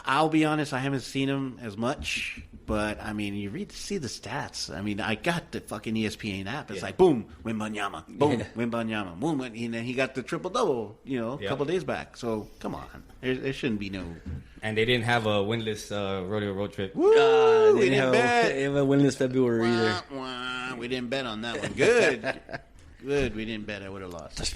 I'll be honest, I haven't seen him as much, but I mean, you see the stats. I mean, I got the fucking ESPN app. It's like, boom, Wembanyama, boom, Wembanyama, boom, and then he got the triple double, a couple days back. So come on, there shouldn't be no. And they didn't have a winless rodeo road trip. Woo, we didn't bet. They didn't have a winless February either. We didn't bet on that one. Good. We didn't bet. I would have lost.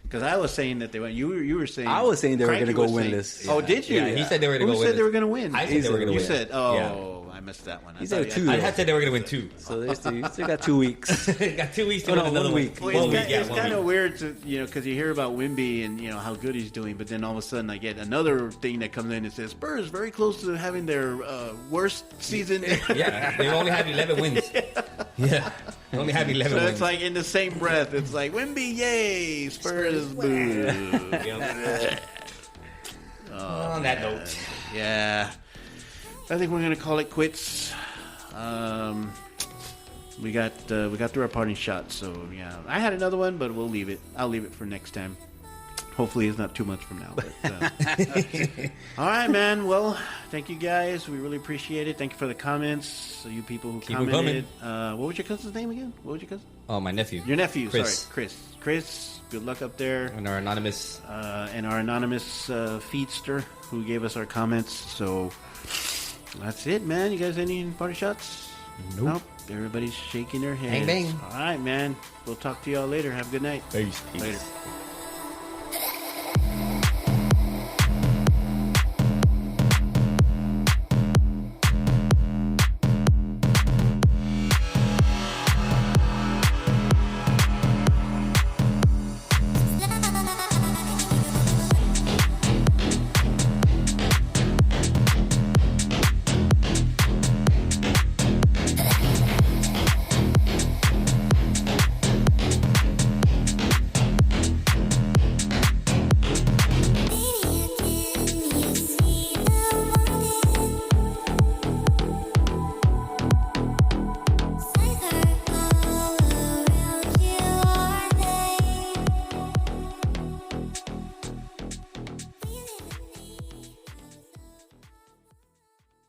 Because I was saying that they went. You were saying. I was saying they were going to go winless. Oh, did you? Yeah, he said they were going to go winless. Who said they were going to win? I said they were going to win. You said, I missed that one. He said 2. I had said they were going to win 2. So they still got 2 weeks. Got 2 weeks to win another week. Well, it's kind of weird to because you hear about Wemby and how good he's doing, but then all of a sudden I get another thing that comes in and says Spurs very close to having their worst season. Yeah, they only have 11 wins. Yeah, they only have 11 wins. So it's like in the same breath, it's like Wemby, yay, Spurs, boo. On that note, yeah, I think we're gonna call it quits. We got through our parting shot, so yeah. I had another one, but we'll leave it. I'll leave it for next time. Hopefully, it's not too much from now. But, all right, man. Well, thank you guys. We really appreciate it. Thank you for the comments. So you people who commented. What was your cousin's name again? What was your cousin? Oh, my nephew. Your nephew. Chris. Sorry, Chris. Good luck up there. And our anonymous feedster who gave us our comments. So that's it, man. You guys any party shots? Nope. Everybody's shaking their heads. Bang, bang. All right, man. We'll talk to y'all later. Have a good night. Peace. Later.